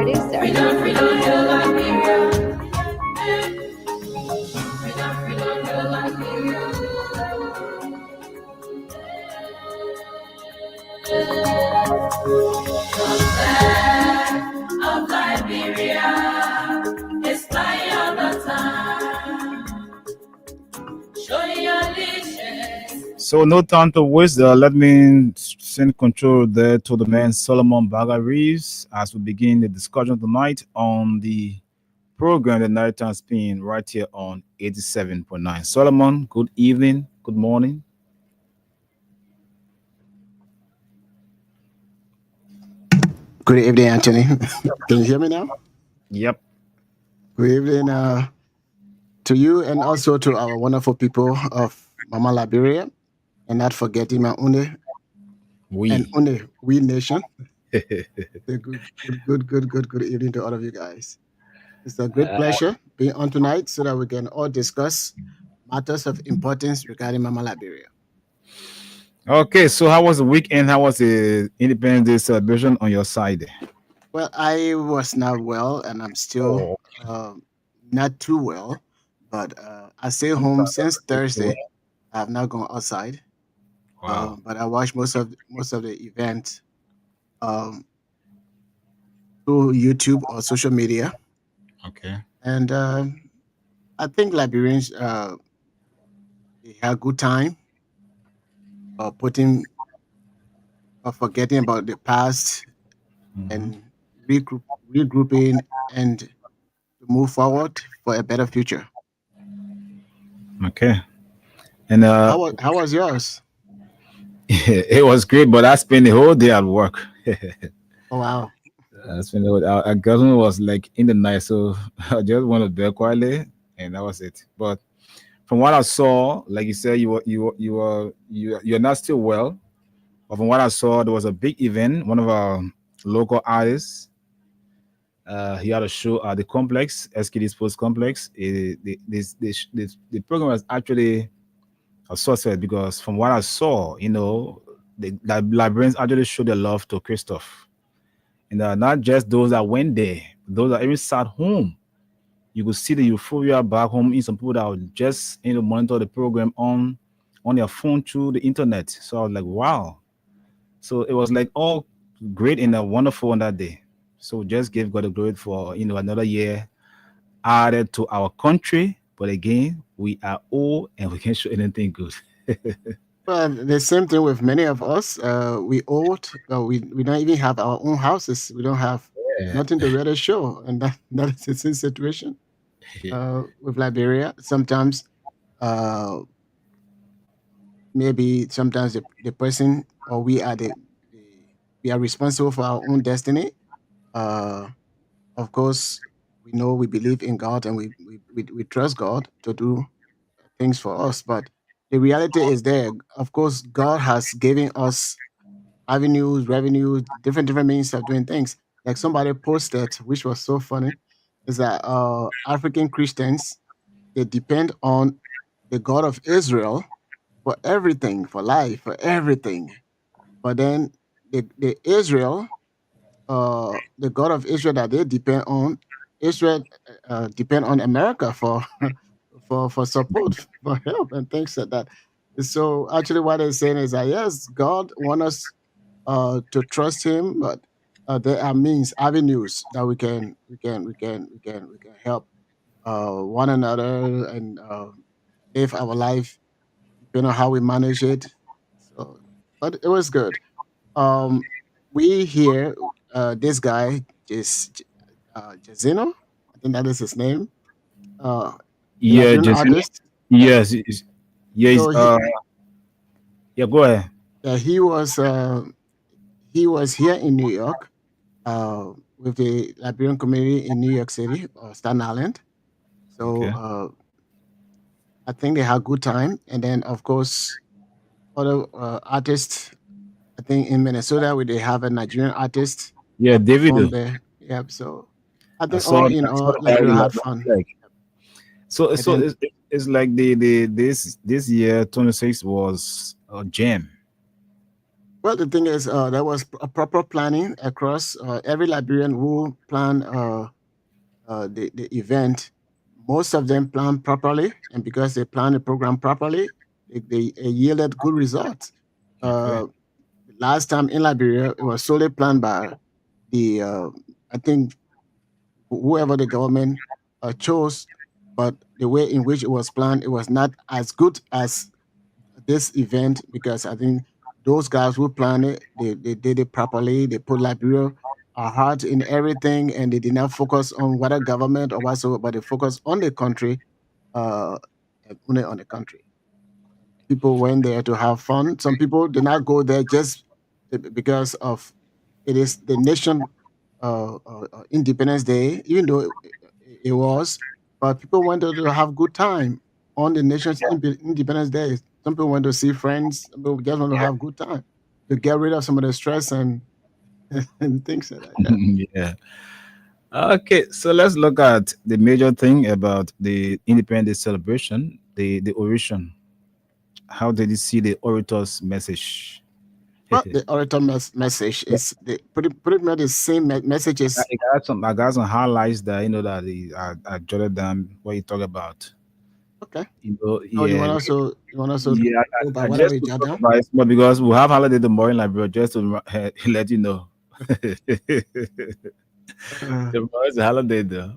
producer. Of Liberia, it's fire all the time. Show your allegiance. So no time to waste. Let me send control there to the man Solomon Baga Reeves as we begin the discussion tonight on the program the Nighttime Spin right here on 87.9. Solomon, good evening, good morning. Good evening, Anthony. Can you hear me now? Yep. Good evening to you and also to our wonderful people of Mama Liberia, and not forgetting my Une and Une We Nation. Good evening to all of you guys. It's a great pleasure being on tonight so that we can all discuss matters of importance regarding Mama Liberia. Okay, so how was the weekend? How was the Independence Day celebration on your side? Well, I was not well, and I'm still not too well. But I stay home since Thursday. I have not gone outside. Wow. But I watched most of the event um, through YouTube or social media, Okay. and I think Liberians they had a good time putting forgetting about the past and regrouping and to move forward for a better future. Okay. And How was yours? it was great, but I spent the whole day at work. Oh wow! I spent the whole, our cousin was like in the night, so I just went to bed quietly, and that was it. But from what I saw, like you said, you're not still well. But from what I saw, there was a big event. One of our local artists, he had a show at the complex, SKD Sports Complex. The program was actually a success because from what I saw, the librarians actually showed their love to Christoph. And not just those that went there, those that even sat home. You could see the euphoria back home in some people that would just monitor the program on their phone through the internet. So I was like, wow. So it was like all great and wonderful on that day. So just give God the glory for another year added to our country. But again, we are old and we can't show anything good. Well, the same thing with many of us. We old. We don't even have our own houses. We don't have nothing to really show, and that is the same situation with Liberia. Sometimes, maybe sometimes the person or we are responsible for our own destiny. Uh, of course, we know we believe in God and we trust God to do things for us, but the reality is there. Of course, God has given us avenues, revenues, different means of doing things. Like somebody posted, which was so funny, is that African Christians they depend on the God of Israel for everything, for life, for everything. But then the Israel, the God of Israel that they depend on, Israel depend on America for for support, for help, and things like that. So actually, what they're saying is that yes, God want us to trust Him, but there are means, avenues that we can help one another and live our life, depending on how we manage it. So, but it was good. Um, we hear this guy is Jazino. I think that is his name. Uh, the Yeah, Liberian just artist. Yeah. yes, yes. So he Yeah, go ahead. uh, he was uh, he was here in New York with the Liberian community in New York City or Staten Island. So Okay. I think they had a good time. And then of course other artists. I think in Minnesota where they have a Nigerian artist Yeah, that performed David. there. Yep. So I I think saw all I in saw all, the guy Liberia had fun. like so And so then it's like the this year 26 was a jam. Well, the thing is, there was a proper planning across every Liberian who planned the event. Most of them planned properly, and because they planned the program properly, they yielded good results. Okay. Uh, Last time in Liberia, it was solely planned by the I think whoever the government chose, but the way in which it was planned, it was not as good as this event because I think those guys who planned it, they did it properly. They put Liberia heart in everything, and they did not focus on whether government or whatsoever, but they focused on the country, uh, only on the country. People went there to have fun. Some people did not go there just because of it is the nation Independence Day, even though it was, but people wanted to have good time on the nation's Independence Day. Some people want to see friends. Some people just want to have good time to get rid of some of the stress and and things like that. Yeah. Okay, so let's look at the major thing about the Independence celebration, the oration. How did you see the orator's message? But the orator message is pretty much the same messages. I got some highlights that that I jotted down what you talk about. Okay. Oh, Yeah, you want also yeah. go by I whatever just you to jot talk down? about it, but because we have holiday tomorrow in Liberia, just to let you know. Uh, Tomorrow is a holiday, though.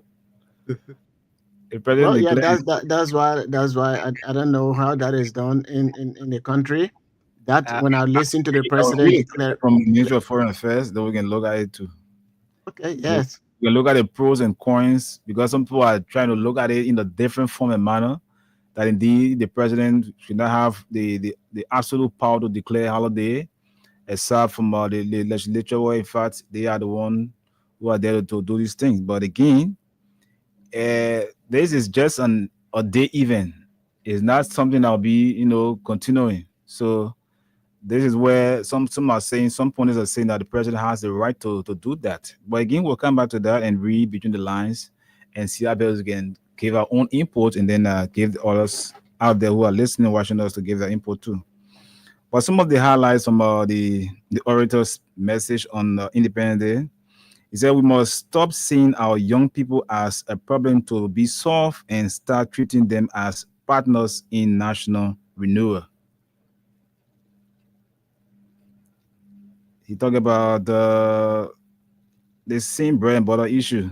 The president well, yeah, declared that's why I don't know how that is done in the country. That when I listen to the I'll president read declare, it from the Ministry of Foreign Affairs, then we can look at it too. okay, We yes. we can look at the pros and cons because some people are trying to look at it in a different form and manner. That indeed the president should not have the absolute power to declare holiday, except from the legislature, where in fact they are the one who are there to do these things. But again, this is just a day event. It's not something that'll be continuing. So this is where some are saying, some pundits are saying that the president has the right to do that. But again, we'll come back to that and read between the lines and see how else we can give our own input and then give the others out there who are listening, watching us to give their input too. But some of the highlights from the orator's message on Independence Day, he said we must stop seeing our young people as a problem to be solved and start treating them as partners in national renewal. He talked about the same bread and butter issue.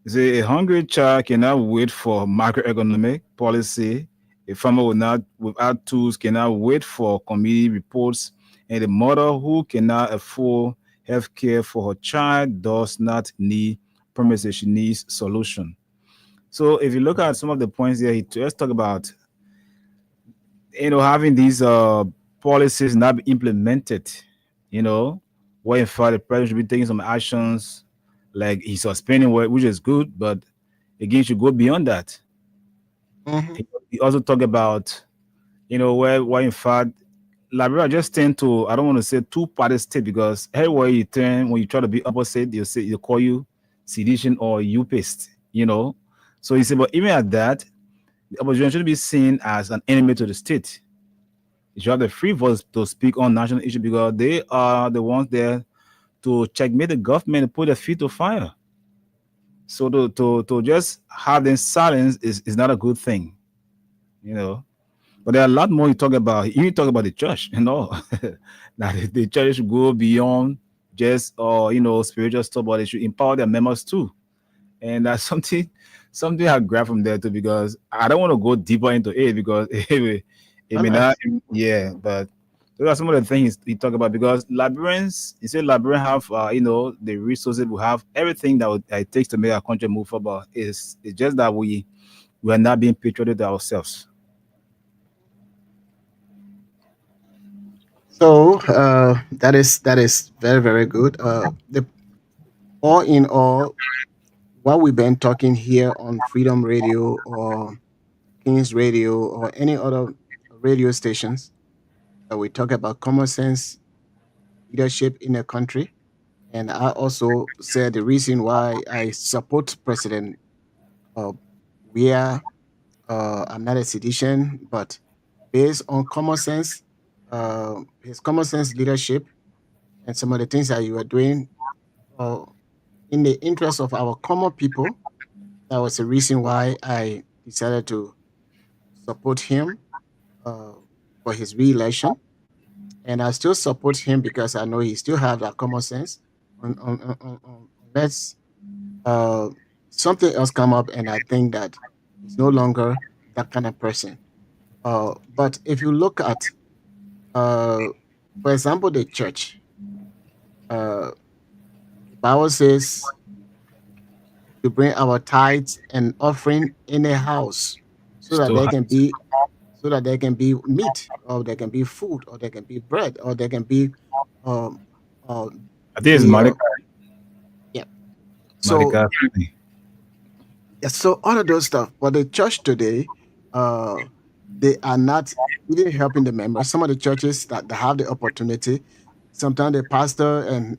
He said a hungry child cannot wait for macroeconomic policy. A farmer will not, without tools, cannot wait for committee reports. And a mother who cannot afford health care for her child does not need promises. She needs solution. So if you look at some of the points there, he just talk about having these policies not be implemented, you know, where in fact the president should be taking some actions like he's suspending work, which is good, but again, should go beyond that. Hmm. He also talked about, where in fact Liberia just tend to, I don't want to say two-party state because everywhere you turn, when you try to be opposite, they'll call you sedition or you paste, So he said, but even at that, the opposition shouldn't be seen as an enemy to the state. You should have the free voice to speak on national issues because they are the ones there to checkmate the government and put their feet to fire. So to just have them silence is not a good thing, you know. But there are a lot more you talk about. You talk about the church, that the church should go beyond just spiritual stuff, but they should empower their members too. And that's something I grab from there too, because I don't want to go deeper into it because it All may right. not, yeah, but those are some of the things he talk about because Liberians, he said Liberians have, the resources, we have everything it takes to make our country move forward. It's just that we are not being patriotic ourselves. So that is very very good. The all in all, what we've been talking here on Freedom Radio or Kings Radio or any other radio stations, we talk about common sense leadership in a country. And I also said the reason why I support President uh, Weah. I'm not a sedition, but based on common sense, his common sense leadership and some of the things that you were doing uh, in the interest of our common people. That was the reason why I decided to support him uh, for his re-election, and I still support him because I know he still have that common sense. Unless uh, something else come up, and I think that he's no longer that kind of person. But if you look at, uh, for example, the church, the Bible says to bring our tithes and offering in a house, so that Still there hot. can be meat, or there can be food, or there can be bread, or there can be um, uh, I think it's the Malika. yeah. So Malika. Family. yeah, so all of those stuff. But the church today, uh, they are not even helping the members. Some of the churches that have the opportunity, sometimes the pastor and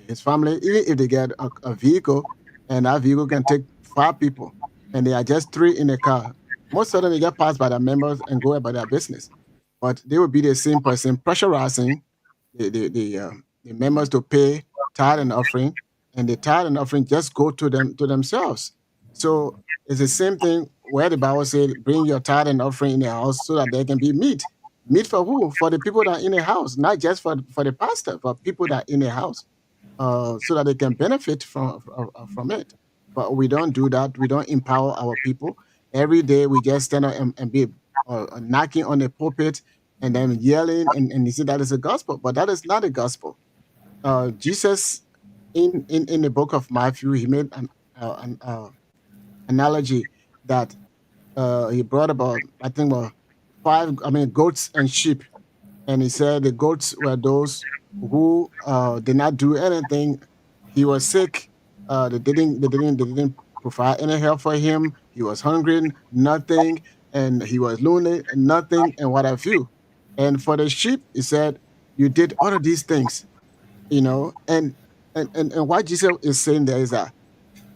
his family, even if they get a vehicle, and that vehicle can take 5 people, and they are just 3 in the car, most of them they get passed by their members and go about their business. But they will be the same person pressurizing the members to pay tithe and offering, and the tithe and offering just go to themselves. So it's the same thing where the Bible said, "Bring your tithe and offering in the house, so that there can be meat." Meat for who? For the people that are in the house, not just for the pastor, for people that are in the house, so that they can benefit from it. But we don't do that. We don't empower our people. Every day we just stand up and be knocking on the pulpit and then yelling, and you see that is a gospel, but that is not a gospel. Jesus in the book of Matthew, he made an analogy that he brought about, I think, goats and sheep, and he said the goats were those who did not do anything. He was sick. They didn't provide any help for him. He was hungry, nothing, and he was lonely, nothing, and what have you. And for the sheep, he said, "You did all of these things, and what Jesus is saying there is that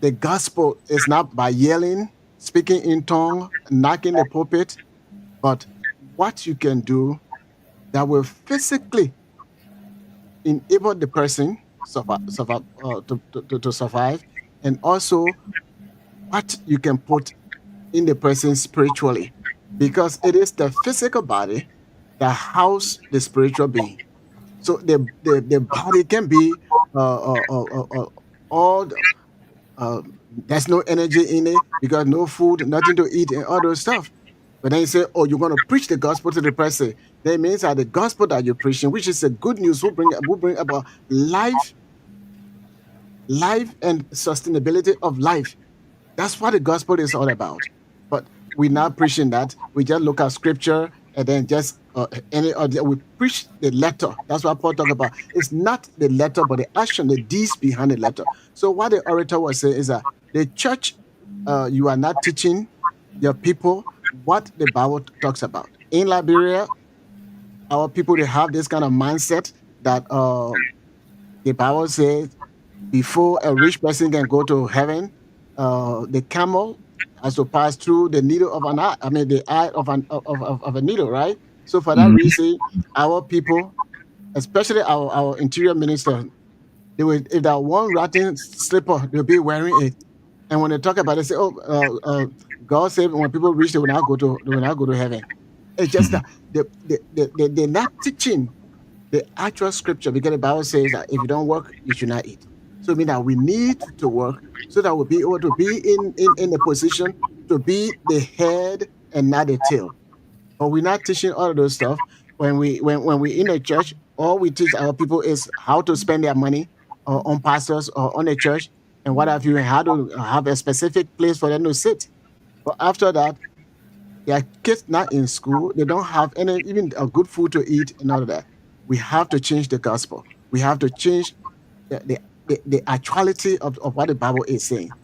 the gospel is not by yelling, speaking in tongue, knocking the pulpit, but what you can do that will physically enable the person to survive, and also what you can put in the person spiritually, because it is the physical body that house the spiritual being. So the body can be all uh, there's no energy in it because no food, nothing to eat, and all those stuff. But then you say, "Oh, you're going to preach the gospel to the person." That means that the gospel that you're preaching, which is the good news, will bring about life, and sustainability of life. That's what the gospel is all about. But we're not preaching that. We just look at scripture and then just any other. We preach the letter. That's what Paul talk about. It's not the letter, but the action, the deeds behind the letter. So what the orator was saying is that the church, you are not teaching your people what the Bible talks about. In Liberia, our people, they have this kind of mindset that the Bible says before a rich person can go to heaven, the camel has to pass through the needle of an eye. I mean, the eye of a needle, right? So for that Mhm. reason, our people, especially our interior minister, they will, if that one rotten slipper, they'll be wearing it. And when they talk about it, they say, "Oh, God said when people reach, they will not go to heaven." It's just that they're not teaching the actual scripture, because the Bible says that if you don't work, you should not eat. So it means that we need to work so that we'll be able to be in a position to be the head and not the tail. But we're not teaching all of those stuff. When we in a church, all we teach our people is how to spend their money on pastors or on the church and what have you, and how to have a specific place for them to sit. But after that, their kids not in school. They don't have any even a good food to eat and all of that. We have to change the gospel. We have to change the actuality of what the Bible is saying.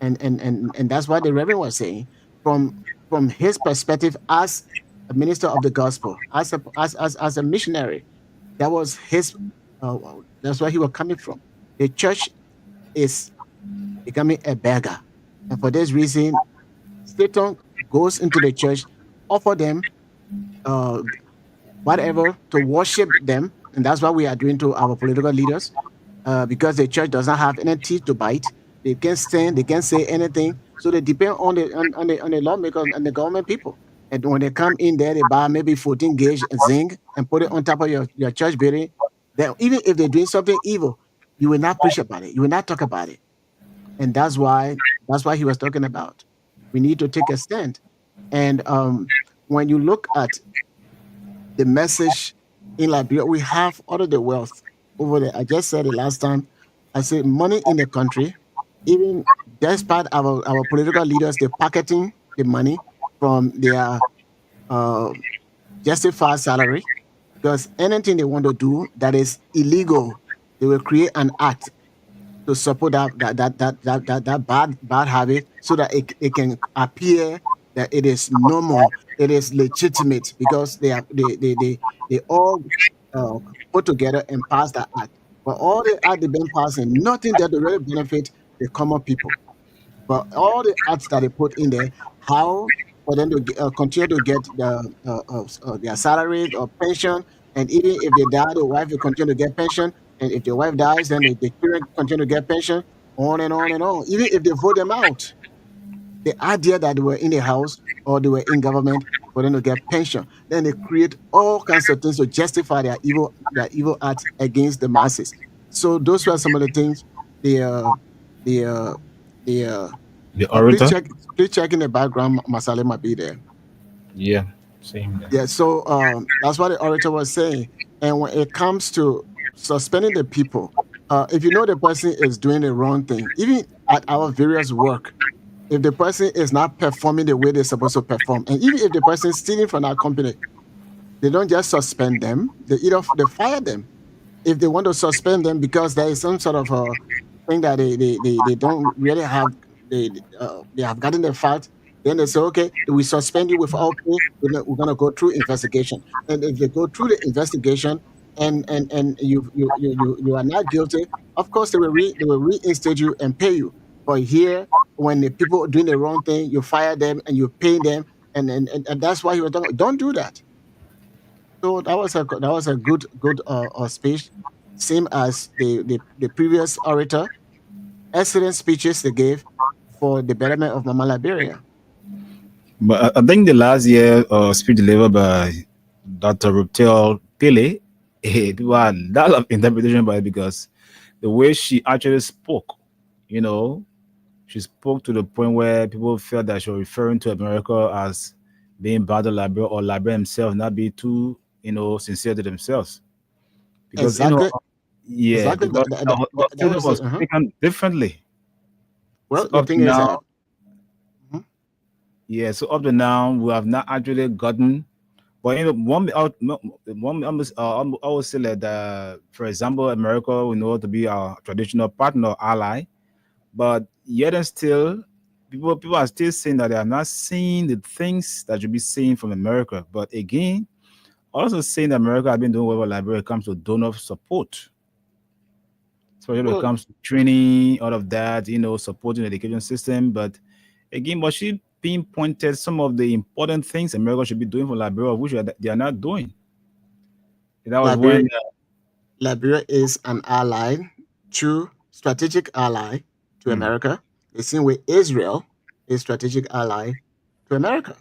And that's what the Reverend was saying from his perspective as a minister of the gospel, as a missionary. That was his that's where he was coming from. The church is becoming a beggar. And for this reason, Satan goes into the church, offer them uh, whatever, to worship them. And that's what we are doing to our political leaders, because the church does not have any teeth to bite. They can't stand, they can't say anything. So they depend on the lawmakers and the government people. And when they come in there, they buy maybe 14 gauge zinc and put it on top of your church building. Then even if they're doing something evil, you will not preach about it. You will not talk about it. And that's why he was talking about. We need to take a stand. And when you look at the message in Liberia, we have all of the wealth over there. I just said it last time. I said money in the country, even despite our political leaders, they're pocketing the money from their uh, justified salary, because anything they want to do that is illegal, they will create an act to support that bad habit, so that it can appear that it is normal, it is legitimate, because they all uh, put together and pass that act. But all the act they've been passing, nothing that will really benefit the common people. But all the acts that they put in there, how for them to continue to get their salaries or pension, and even if they die, the wife will continue to get pension, and if the wife dies, then the children continue to get pension, on and on and on. Even if they vote them out, the idea that they were in the house or they were in government for them to get pension, then they create all kinds of things to justify their evil acts against the masses. So those were some of the things. The the uh, the The please orator. check in the background. Masale might be there. Yeah, same there. Yeah, so that's what the orator was saying. And when it comes to suspending the people, if you know the person is doing the wrong thing, even at our various work, if the person is not performing the way they're supposed to perform, and even if the person is stealing from our company, they don't just suspend them; they fire them. If they want to suspend them because there is some sort of a thing that they don't really have, they have gotten the fact, then they say, okay, we suspend you without pay. We're gonna go through investigation, and if they go through the investigation and you are not guilty, of course they will reinstate you and pay you. But here, when the people are doing the wrong thing, you fire them and you pay them, and that's why you were talking. Don't do that. So that was a good speech, same as the previous orator. Excellent speeches they gave for the betterment of Mama Liberia. But I think the last year speech delivered by Dr. Ruptel Pele, people had a lot of interpretation by it, because the way she actually spoke, you know, she spoke to the point where people felt that she was referring to America as being bad to Liberia, or Liberia himself not be too, sincere to themselves. Because, Exactly, yeah, exactly. because our That children was it. was taken differently. So Well, the up to thing is now, that mhm, yeah, so up to now, we have not actually gotten. But I would say that, for example, America we know to be our traditional partner, ally, but yet and still, people are still saying that they are not seeing the things that should be seen from America. But again, also saying that America has been doing well with Liberia when it comes to donor support, especially when it well, comes to training, all of that, supporting the education system. But again, but she pinpointed some of the important things America should be doing for Liberia, which they are not doing. That was Liberia, when, Liberia is an ally, true strategic ally to mm, America. The same way Israel is strategic ally to America.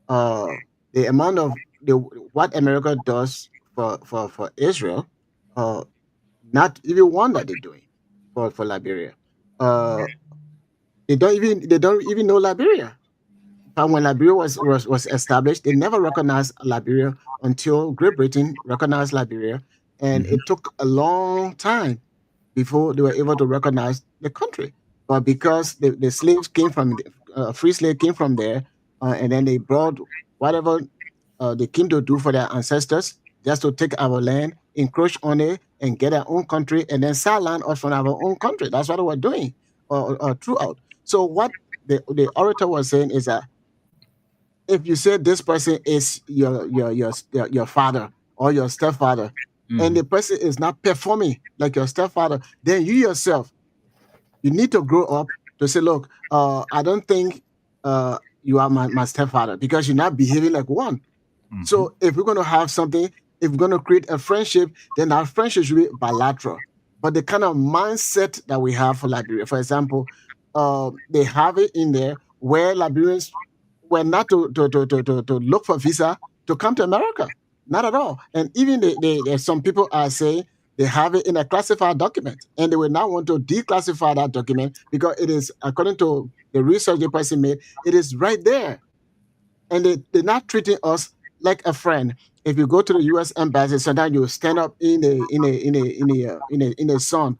uh, the amount of what America does for Israel, uh, not even one that they're doing for Liberia. Uh, they don't even know Liberia. But when Liberia was established, they never recognized Liberia until Great Britain recognized Liberia, and mhm. it took a long time before they were able to recognize the country. But because the slaves came from free slave came from there, and then they brought whatever they came to do for their ancestors, just to take our land, encroach on it, and get our own country, and then sell land off from our own country. That's what they were doing throughout. So what the orator was saying is that if you say this person is your father or your stepfather, and Mhm. the person is not performing like your stepfather, then you yourself, you need to grow up to say, look, I don't think you are my stepfather, because you're not behaving like one. Mhm. So if we're going to have something, if we're going to create a friendship, then our friendship should be bilateral. But the kind of mindset that we have for Liberia, for example, they have it in there where Liberians were not to look for visa to come to America. Not at all. And even some people are saying they have it in a classified document, and they will now want to declassify that document because it is, according to the research the person made, it is right there. And they're not treating us like a friend. If you go to the U.S. embassy, sometimes you stand up in the sun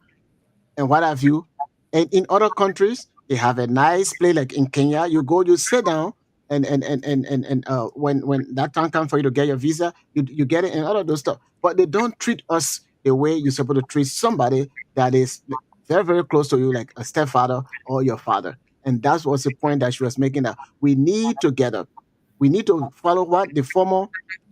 and what have you. And in other countries, they have a nice place like in Kenya. You go, you sit down, and when that time comes for you to get your visa, you get it and all of those stuff. But they don't treat us the way you're supposed to treat somebody that is very, very close to you, like a stepfather or your father. And that was the point that she was making, that we need to get up. We need to follow what the former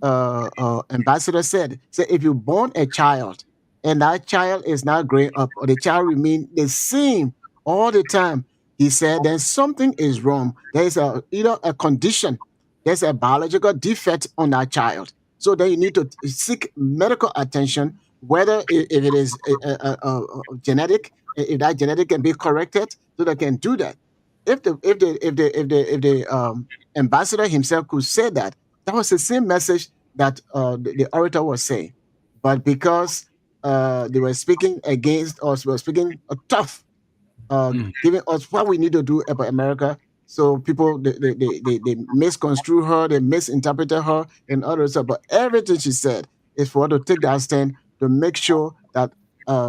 ambassador said. So if you born a child and that child is not growing up, or the child remain the same all the time, he said, then something is wrong. There is either a condition, there's a biological defect on that child. So then you need to seek medical attention, whether if it is genetic, if that genetic can be corrected, so they can do that. If the ambassador himself could say that, that was the same message that the orator was saying. But because they were speaking against us, were speaking tough, giving us what we need to do about America. So people they misconstrue her, they misinterpreted her, and others. But everything she said is for her to take that stand to make sure that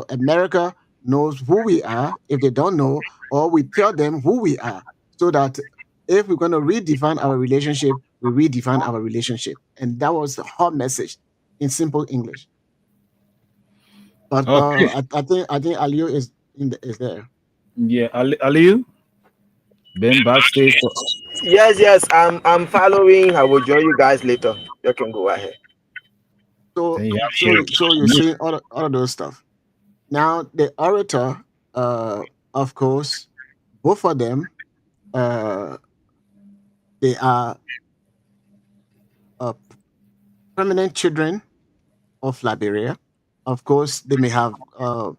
America knows who we are. If they don't know, or we tell them who we are, so that if we're going to redefine our relationship, we redefine our relationship. And that was her message in simple English. But Okay. I think Aliyu is there. Yeah, Aliyu, been backstage. Yes, I'm following. I will join you guys later. You can go ahead. So Then you have so to- so you're seeing all of those stuff. Now the orator, of course, both of them, uh, they are uh, permanent children of Liberia. Of course, they may have uh,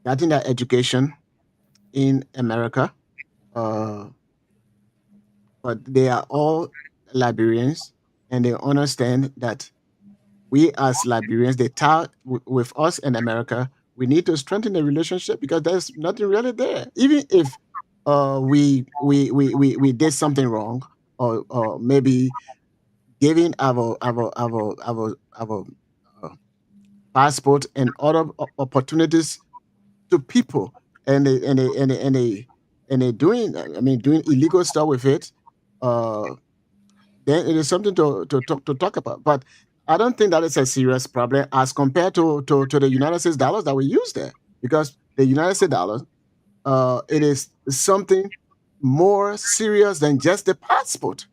gotten their education in America, uh, but they are all Liberians, and they understand that we as Liberians, they tie with us in America. We need to strengthen the relationship because there's nothing really there. Even if we did something wrong, or maybe giving our passport and other opportunities to people, and they doing, I mean, doing illegal stuff with it, uh, then it is something to talk about. But I don't think that is a serious problem as compared to the United States dollars that we use there, because the United States dollars, it is something more serious than just the passport.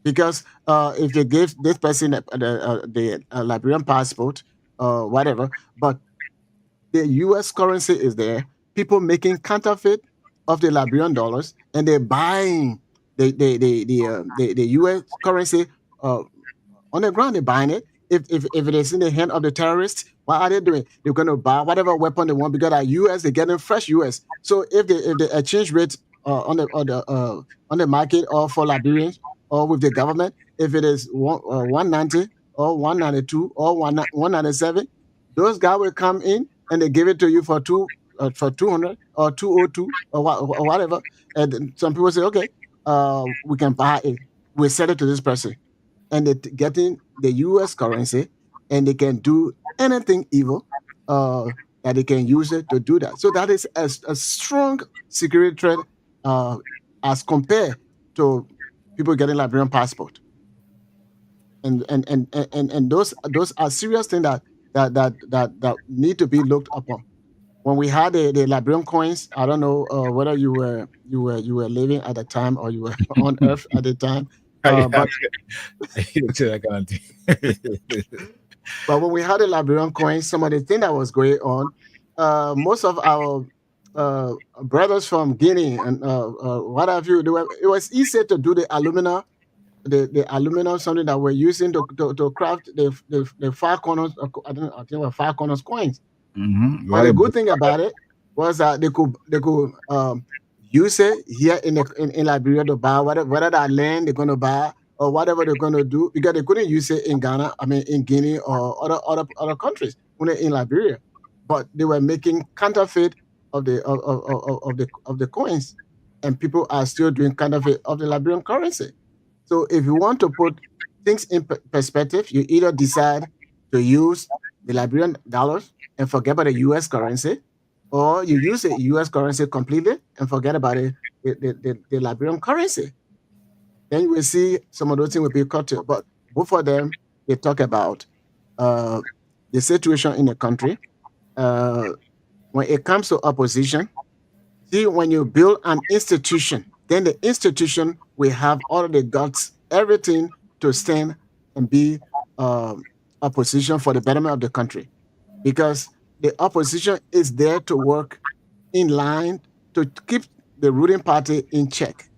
Because if they give this person the Liberian passport, whatever, but the U.S. currency is there. People making counterfeit of the Liberian dollars, and they're buying the U.S. currency uh, on the ground. They're buying it. If it is in the hand of the terrorists, what are they doing? They're going to buy whatever weapon they want, because at U.S. they're getting fresh U.S. So if the exchange rate on the market, or for Liberians, or with the government, if it is 190 or 192 or 197, those guys will come in and they give it to you for 200 or 202 or whatever. And then some people say, okay, we can buy it. We sell it to this person, and they're getting the U.S. currency, and they can do anything evil that they can use it to do that. So that is a strong security threat as compared to people getting Liberian passport. And those are serious things that need to be looked upon. When we had the Liberian coins, I don't know whether you were living at the time, or you were on Earth at the time, but that kind of thing. but when we had the Liberian coins, some of the thing that was going on, most of our brothers from Guinea and what have you, it was easier to do the alumina the aluminum, something that we're using to craft the five corners. I don't know, I think it was five corners coins. Mm-hmm. But the good thing about it was that they could use it here in Liberia to buy whether that land they're gonna buy or whatever they're gonna do, because they couldn't use it in Ghana, I mean in Guinea or other countries when they're in Liberia. But they were making counterfeit of the coins, and people are still doing counterfeit of the Liberian currency. So if you want to put things in perspective, you either decide to use the Liberian dollars and forget about the US currency, or you use the US currency completely and forget about the Liberian currency. Then you will see some of those things will be cut to. But both of them, they talk about uh, the situation in the country. When it comes to opposition, see, when you build an institution, then the institution will have all of the guts, everything to stand and be opposition for the betterment of the country. Because the opposition is there to work in line to keep the ruling party in check.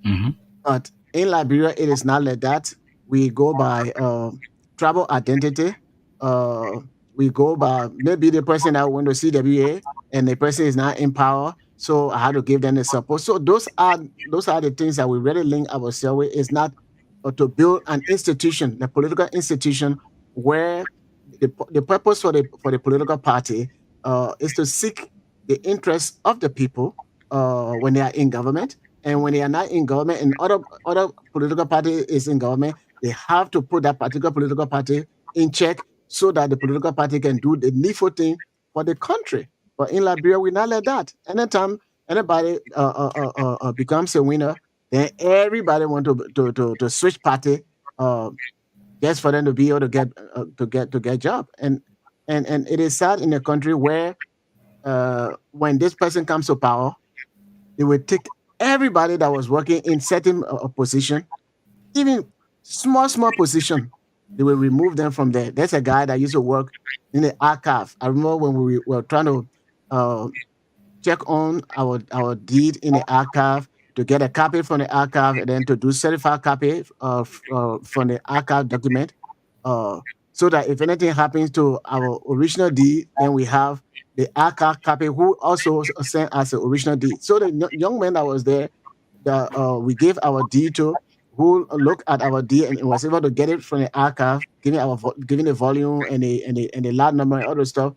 Mm-hmm. But in Liberia, it is not like that. We go by tribal identity. We go by maybe the person that went to CWA and the person is not in power, so I had to give them the support. So those are the things that we really link ourselves with. Is not to build an institution, the political institution, where the purpose for the political party is to seek the interests of the people when they are in government, and when they are not in government and other political party is in government, they have to put that particular political party in check so that the political party can do the needful thing for the country. But in Liberia, we not like that. Anytime anybody becomes a winner, then everybody want to switch party just for them to be able to get job. And it is sad in a country where when this person comes to power, they will take everybody that was working in certain position, even small position, they will remove them from there. There's a guy that used to work in the archive. I remember when we were trying to check on our deed in the archive to get a copy from the archive and then to do certified copy from the archive document, so that if anything happens to our original deed, then we have the archive copy who also sent us the original deed. So the young man that was there, that we gave our deed to, who looked at our deed and was able to get it from the archive, giving giving the volume and the lot number and other stuff.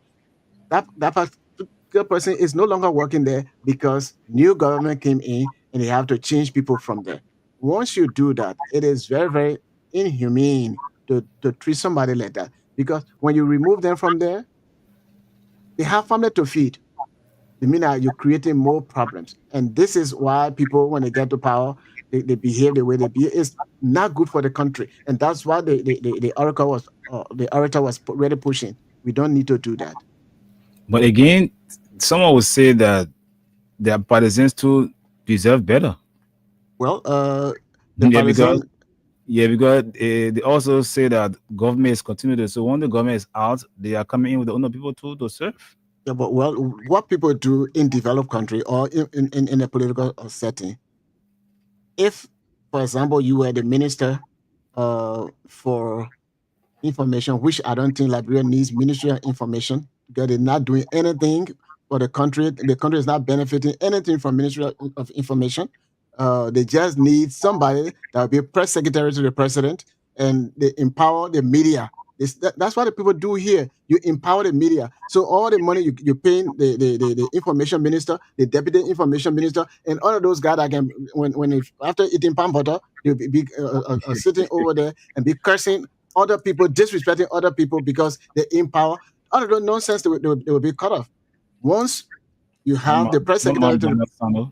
That particular person is no longer working there because new government came in and they have to change people from there. Once you do that, it is very, very inhumane to treat somebody like that, because when you remove them from there, they have family to feed. It means that you're creating more problems. And this is why people, when they get to power, they behave the way they behave. It's not good for the country. And that's why the orator was really pushing. We don't need to do that. But again, someone would say that their partisans too deserve better. Well, because they also say that government is continuing. So when the government is out, they are coming in with the other people to serve. Yeah, but well, what people do in developed country or in a political setting, if, for example, you were the minister for information, which I don't think Liberia needs Ministry of Information, because they're not doing anything for the country. The country is not benefiting anything from Ministry of Information. They just need somebody that will be press secretary to the president, and they empower the media. That's what the people do here. You empower the media. So all the money you're paying the information minister, the deputy information minister, and all of those guys that can, after eating palm butter, they'll be sitting over there and be cursing other people, disrespecting other people because they empower. All of those nonsense, they will be cut off. Once you have the press secretary to...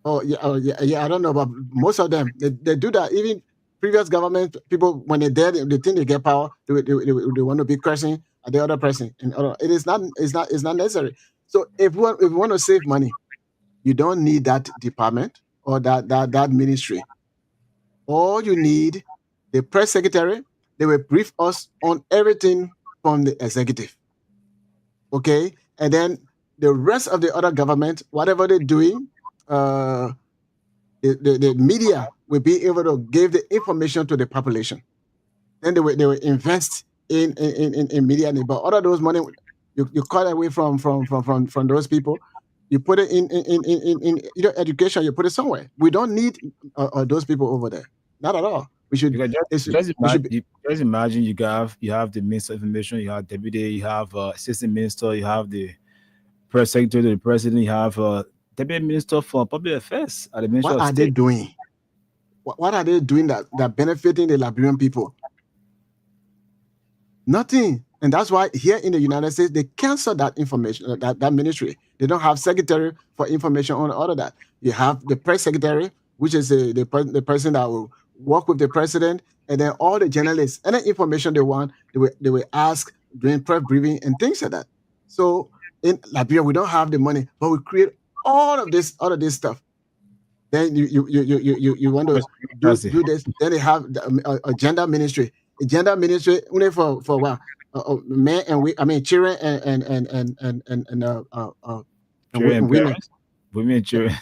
Oh yeah, I don't know, but most of them they do that. Even previous government people, when they're there, they think they get power. They want to be cursing at the other person, and it is not necessary. So if we want to save money, you don't need that department or that ministry. All you need, the press secretary. They will brief us on everything from the executive. Okay, and then the rest of the other government, whatever they're doing. The media will be able to give the information to the population. Then they will invest in media. But all of those money you cut away from those people. You put it in education. You put it somewhere. We don't need those people over there. Not at all. We should. Because just imagine you have the Minister of Information, you have deputy, you have assistant minister, you have the press secretary to the president, you have deputy minister for public affairs at the Ministry What of are they State. doing? What are they doing that benefiting the Liberian people? Nothing. And that's why here in the United States, they cancel that information, that ministry. They don't have secretary for information on all of that. You have the press secretary, which is the person that will work with the president, and then all the journalists, any information they want, they will ask during press briefing and things like that. So in Liberia, we don't have the money, but we create all of this stuff. Then you want to do this. Then they have a gender ministry. A gender ministry only for what? Men and children and women. Women, children.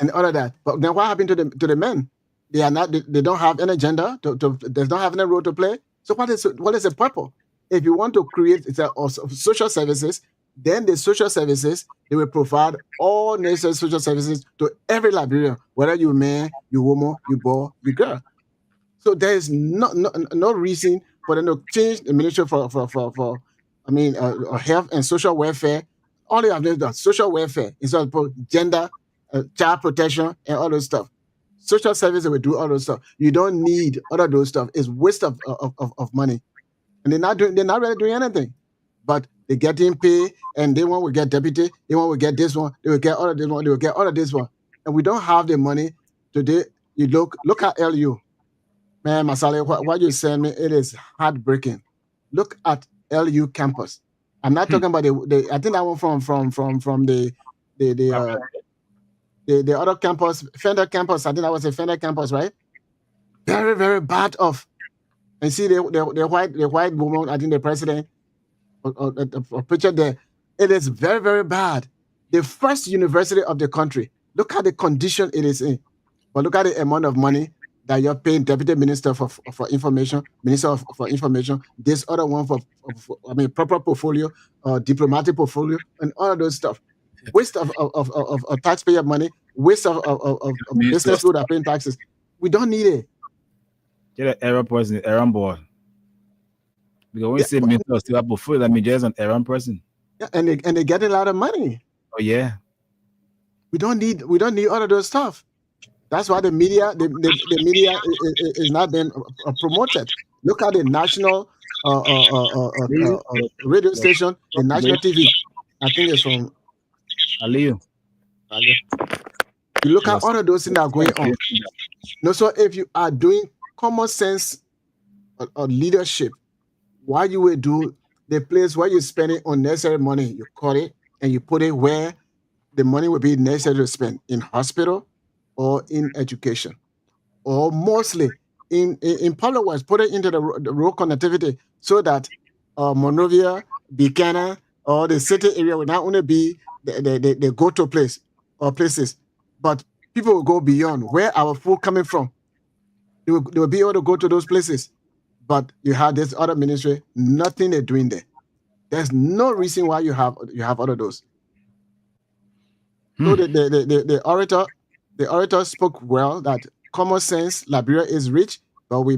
And all of that. But then what happened to the men? They are not. They don't have any gender. They don't have any role to play. So what is the purpose? If you want to create social services, then the social services, they will provide all necessary social services to every Liberian, whether you're man, you woman, you boy, you girl. So there is no reason for them to change the ministry for health and social welfare. All they have done is social welfare instead of gender, child protection, and all those stuff. Social services will do all those stuff. You don't need all of those stuff. It's waste of money, and they're not really doing anything. But they getting paid, and they want to get deputy. They want to get this one. They will get all of this one. They will get all of this one, and we don't have the money today. You look at LU. Man, Masale, what you send me, it is heartbreaking. Look at LU campus. I'm not talking about the I think that one from the other campus, Fender campus. I think that was a Fender campus, right? Very, very bad off. And see the white woman, I think the president, a picture there. It is very, very bad. The first university of the country. Look at the condition it is in. But look at the amount of money that you're paying deputy minister for information, minister for information, this other one for proper portfolio, diplomatic portfolio, and all of those stuff. Waste of taxpayer money, waste of business who are paying taxes. We don't need it. Get an errand person, errand boy. Because when you say minister still have portfolio, that means there's an errand person. Yeah, and they get a lot of money. Oh yeah. We don't need all of those stuff. That's why the media is not being promoted. Look at the national radio station, the national TV. I think it's from Aliyu. You look at all of those things that are going on. No, so if you are doing common sense or leadership, what you will do, the place where you spend it unnecessary money, you cut it and you put it where the money will be necessary to spend, in hospital or in education, or mostly in public works. Put it into the road connectivity so that Monrovia, Buchanan, or the city area will not only be the go-to place or places, but people will go beyond where our food coming from. They will be able to go to those places. But you have this other ministry, nothing they're doing there. There's no reason why you have all of those. So the orator spoke well that common sense, Liberia is rich, but we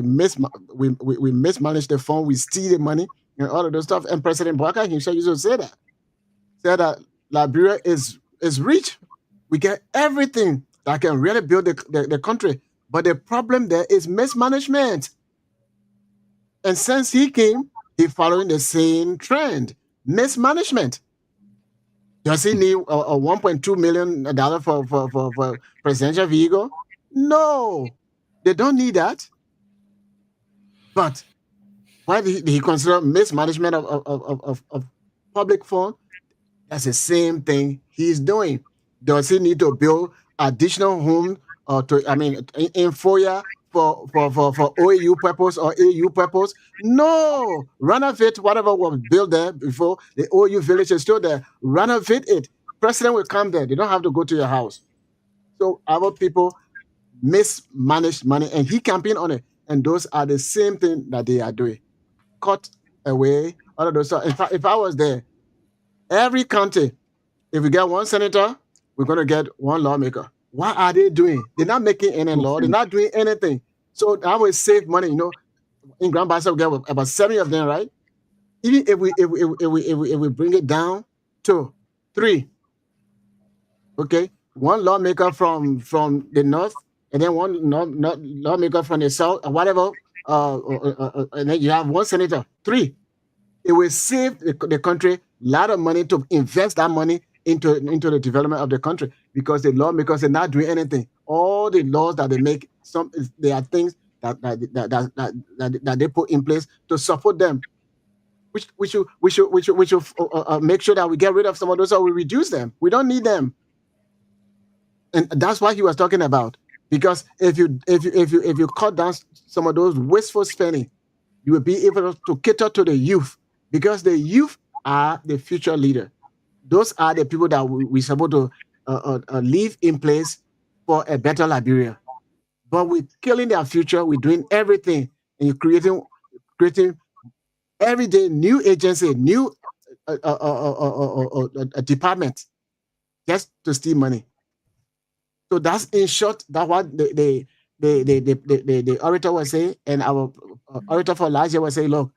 mismanage the fund, we steal the money and all of those stuff. And President Bouaka himself used to say that Liberia is rich. We get everything that can really build the country. But the problem there is mismanagement. And since he came, he's following the same trend, mismanagement. Does he need a $1.2 million for presidential vehicle? No, they don't need that. But why did he consider mismanagement of public fund? That's the same thing he's doing. Does he need to build additional homes in FOIA for OAU purpose or AU purpose? No, renovate whatever was built there before. The OAU village is still there. Renovate it. President will come there. They don't have to go to your house. So our people, mismanaged money, and he campaigned on it. And those are the same thing that they are doing. Cut away all of those stuff. In fact, if I was there, every county, if we get one senator, we're going to get one lawmaker. What are they doing? They're not making any law. They're not doing anything. So that will save money. You know, in Grand Bassa, we get about 7 of them, right? Even if we bring it down to 3, okay, one lawmaker from the north, and then one lawmaker from the south, or whatever, and then you have one senator. 3, it will save the country a lot of money to invest that money into the development of the country, because the lawmakers are not doing anything. All the laws that they make, they are things that they put in place to support them. We should make sure that we get rid of some of those, or we reduce them. We don't need them, and that's what he was talking about. Because if you cut down some of those wasteful spending, you will be able to cater to the youth, because the youth are the future leader. Those are the people that we're supposed to leave in place for a better Liberia. But we're killing their future. We're doing everything, and you're creating every day new agency, new department, just to steal money. So that's in short. That's what the orator was saying, and our orator for last year was saying, look,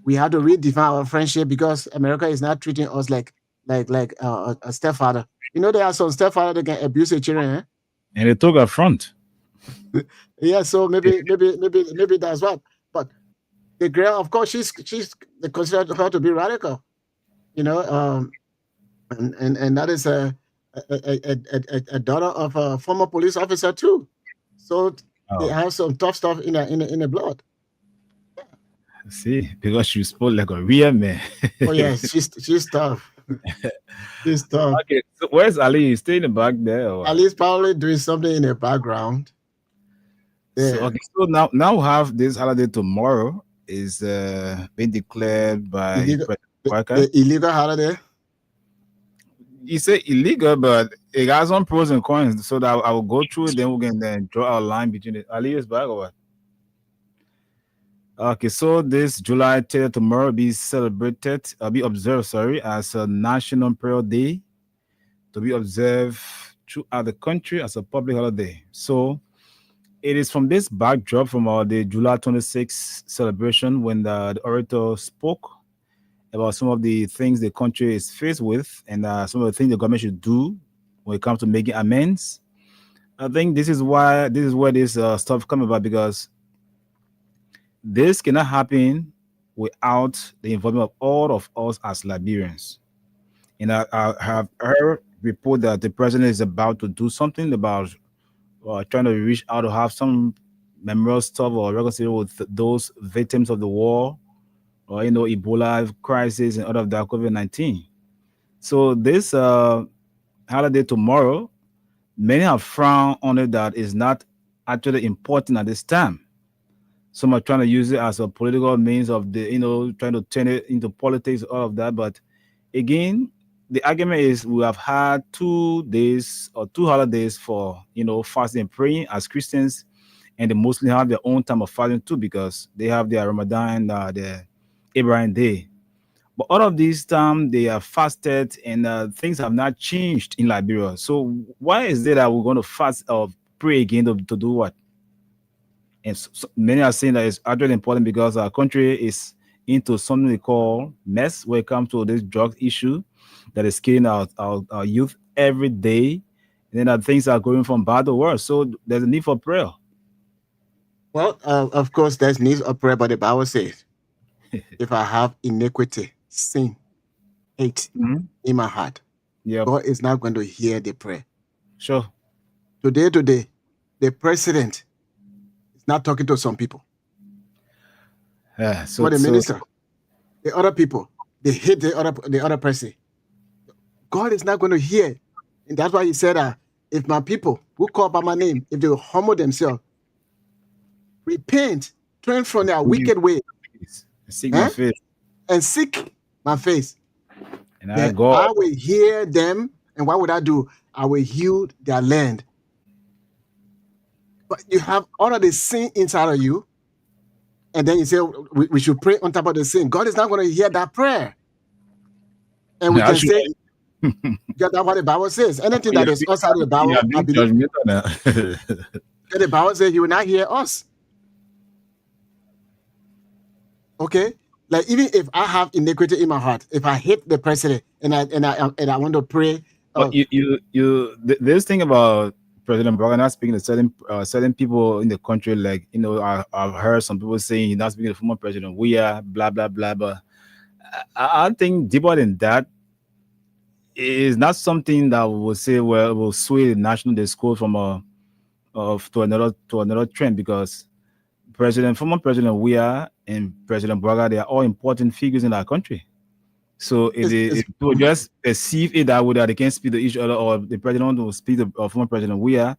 we have to redefine our friendship, because America is not treating us like a stepfather. You know, there are some stepfather that can abuse their children, eh? And they took affront. Yeah, so maybe that's what. But the girl, of course, they consider her to be radical, you know, and that is a daughter of a former police officer too. So they have some tough stuff in the blood. See, because she spoke like a real man. Oh yes, she's tough. She's tough. Okay, so where's Ali? You stay in the back there? Or? Ali's probably doing something in the background. Yeah. So, okay, so now we have this holiday tomorrow is being declared by the illegal holiday. You say illegal, but it has some pros and cons. So that I will go through it, then we can then draw our line between it. Ali is back or what? Okay, so this July 10th tomorrow will be observed, as a National Prayer Day, to be observed throughout the country as a public holiday. So it is from this backdrop from the July 26th celebration, when the orator spoke about some of the things the country is faced with, and some of the things the government should do when it comes to making amends. I think this is where this stuff comes about, because this cannot happen without the involvement of all of us as Liberians. And I have heard report that the president is about to do something about trying to reach out to have some memorial stuff or reconcile with those victims of the war, or Ebola crisis and all of that, COVID-19. So this holiday tomorrow, many have frowned on it, that is not actually important at this time. Some are trying to use it as a political means of trying to turn it into politics, all of that. But again, the argument is we have had 2 days or 2 holidays for fasting and praying as Christians, and the Muslims have their own time of fasting too, because they have their Ramadan, their Abraham Day. But all of these time they are fasted, and things have not changed in Liberia. So why is it that we're going to fast or pray again to do what? And so many are saying that it's actually important because our country is into something they call mess when it comes to this drug issue that is killing our youth every day. And then things are going from bad to worse. So there's a need for prayer. Well, of course, there's need of prayer, but the Bible says, if I have iniquity, sin, hate in my heart, God is not going to hear the prayer. Sure. Today, the president is not talking to some people. So the minister, the other people, they hate the other person. God is not going to hear. And that's why he said, if my people who call by my name, if they will humble themselves, repent, turn from their wicked way, seek my face. And seek my face, and I will hear them. And what would I do? I will heal their land. but you have all of the sin inside of you, and then you say we should pray on top of the sin. God is not going to hear that prayer. And we can Actually, say, that's what the Bible says. Anything that is outside of the Bible, yeah, I being believe judgmental now. that the Bible says He will not hear us. Okay, like even if I have iniquity in my heart, if I hate the president and I want to pray, But this thing about President Biden not speaking to certain people in the country, like I've heard some people saying he's not speaking to former president. We are blah blah blah. But I think deeper than that is not something that will say will sway the national discourse from to another trend, because former President Weah and President Braga, they are all important figures in our country. So if people just perceive it that way, that they can't speak to each other, or the president will speak to former President Weah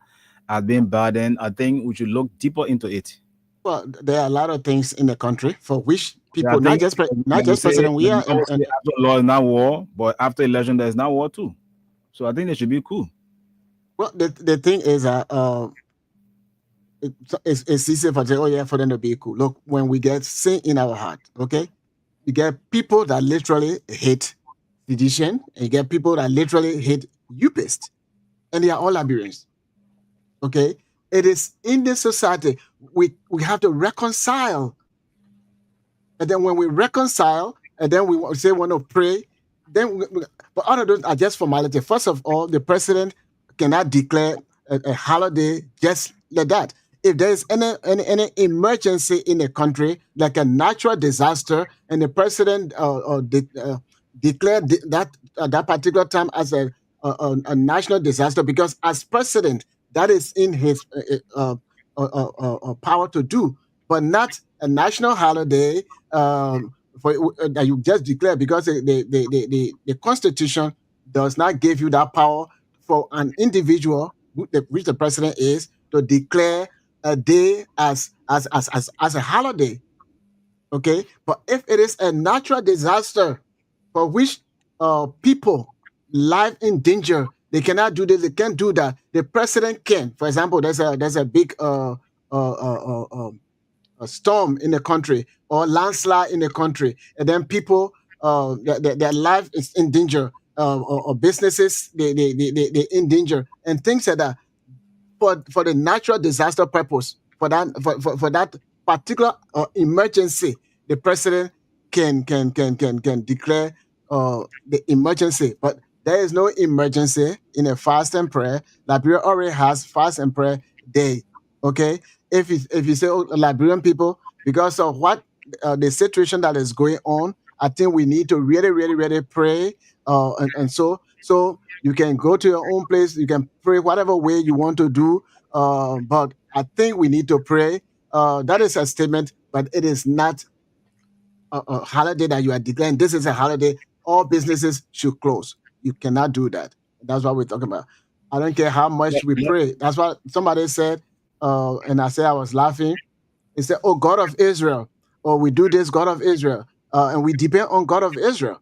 as being bad, then I think we should look deeper into it. Well, there are a lot of things in the country for which people, not just President Weah, and after law is not war, but after election there is not war too. So I think they should be cool. Well, the thing is it's easy for them to be cool. Look, when we get sin in our heart, okay, you get people that literally hate sedition, and you get people that literally hate Eucharist, and they are all Liberians. Okay, it is in this society we have to reconcile, and then when we reconcile, and then we want to pray, then but all of those are just formality. First of all, the president cannot declare a holiday just like that. If there is any emergency in a country, like a natural disaster, and the president declared that at that particular time as a national disaster, because as president, that is in his power to do, but not a national holiday that you just declare, because the Constitution does not give you that power for an individual, which the president is, to declare a day as a holiday. Okay, but if it is a natural disaster for which people life in danger, they cannot do this, they can't do that. The president can. For example, there's a big a storm in the country, or landslide in the country, and then people their life is in danger, or businesses they in danger, and things like that. For the natural disaster purpose, for that particular emergency, the president can declare the emergency. But there is no emergency in a fast and prayer. Liberia already has fast and prayer day. Okay, if you say, Liberian people, because of what the situation that is going on, I think we need to really pray, and so you can go to your own place, you can pray whatever way you want to do, but I think we need to pray. That is a statement, but it is not a holiday that you are declaring. This is a holiday. All businesses should close. You cannot do that. That's what we're talking about. I don't care how much we pray. That's what somebody said, and I said I was laughing. He said, "Oh, God of Israel," or "We do this, God of Israel," and we depend on God of Israel.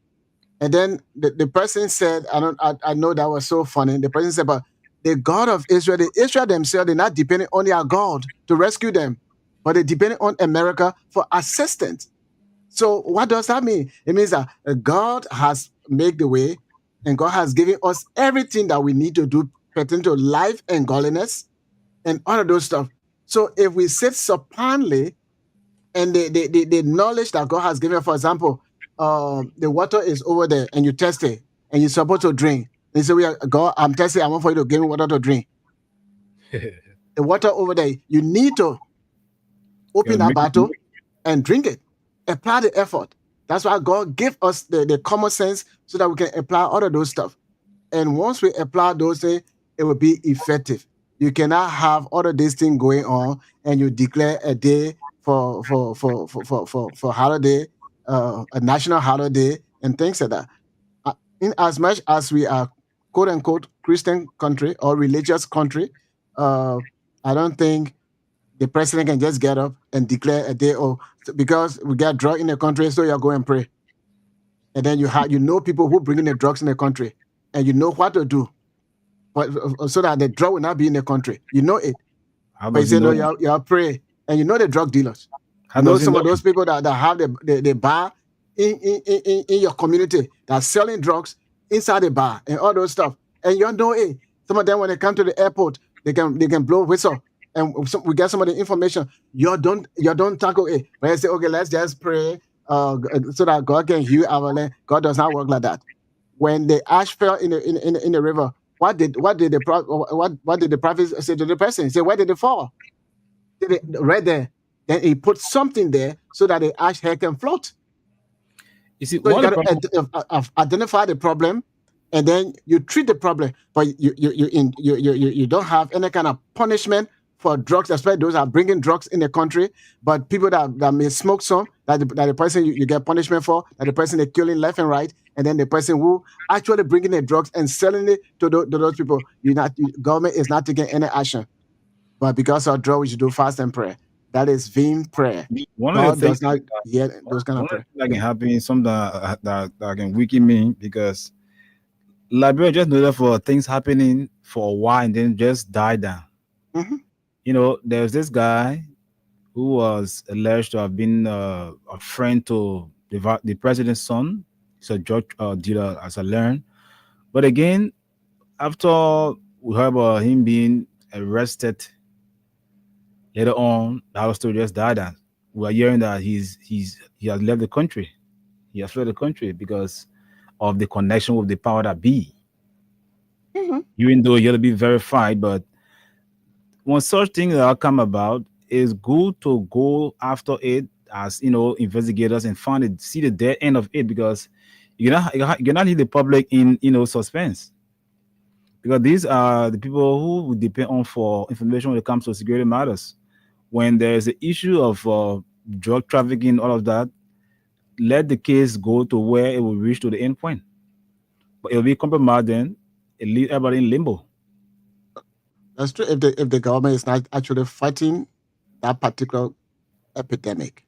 And then the person said, I know that was so funny. The person said, but the God of Israel, the Israel themselves, they're not depending on their God to rescue them, but they're depending on America for assistance. So what does that mean? It means that God has made the way, and God has given us everything that we need to do pertaining to life and godliness and all of those stuff. So if we sit supinely, and the knowledge that God has given, for example, the water is over there, and you test it, and you're supposed to drink. And you say, God, I'm testing, I want for you to give me water to drink. The water over there, you need to open that bottle and drink it. Apply the effort. That's why God gave us the common sense, so that we can apply all of those stuff. And once we apply those things, it will be effective. You cannot have all of these things going on, and you declare a day for holiday, a national holiday, and things like that. In as much as we are quote unquote Christian country or religious country, I don't think the president can just get up and declare a day, because we got drug in the country, so you're going and pray. And then you know people who bring in the drugs in the country, and you know what to do, but so that the drug will not be in the country. You know it. How But you does he say, no, know that? you're pray. And you know the drug dealers. How You know does he some know of those that? people that have the bar in your community that's selling drugs inside the bar and all those stuff. And you know, hey, some of them when they come to the airport, they can blow whistle. And we get some of the information. You don't tackle it. But you say, okay, let's just pray so that God can heal our land. God does not work like that. When the ash fell in the river, what did the prophet say to the person? He said, where did it fall? Did it right there? Then he put something there so that the ash head can float. You see, So you what the got problem? to identify the problem, and then you treat the problem. But you don't have any kind of punishment for drugs, especially those that are bringing drugs in the country. But people that may smoke some, that the person you get punishment for, that the person they killing left and right, and then the person who actually bringing the drugs and selling it to those people, government is not taking any action. But because of drug, we should do fast and pray. That is vain prayer. One of the God things, does not hear those kind of one of the prayer. things that can happen, something that can weaken me because Liberia just know that for things happening for a while and then just die down. Hmm. There's this guy who was alleged to have been a friend to the president's son. He's a drug dealer, as I learned. But again, after we heard about him being arrested later on, the whole story just died down. We are hearing that he has left the country. He has fled the country because of the connection with the power that be. Hmm. Even though you have to be verified, but when such things are come about, it's good to go after it as investigators and find it, see the dead end of it because you're not leave the public in suspense because these are the people who we depend on for information when it comes to security matters. When there's an issue of drug trafficking, all of that, let the case go to where it will reach to the end point. But it'll be compromised then, it leave everybody in limbo. That's true. If the government is not actually fighting that particular epidemic,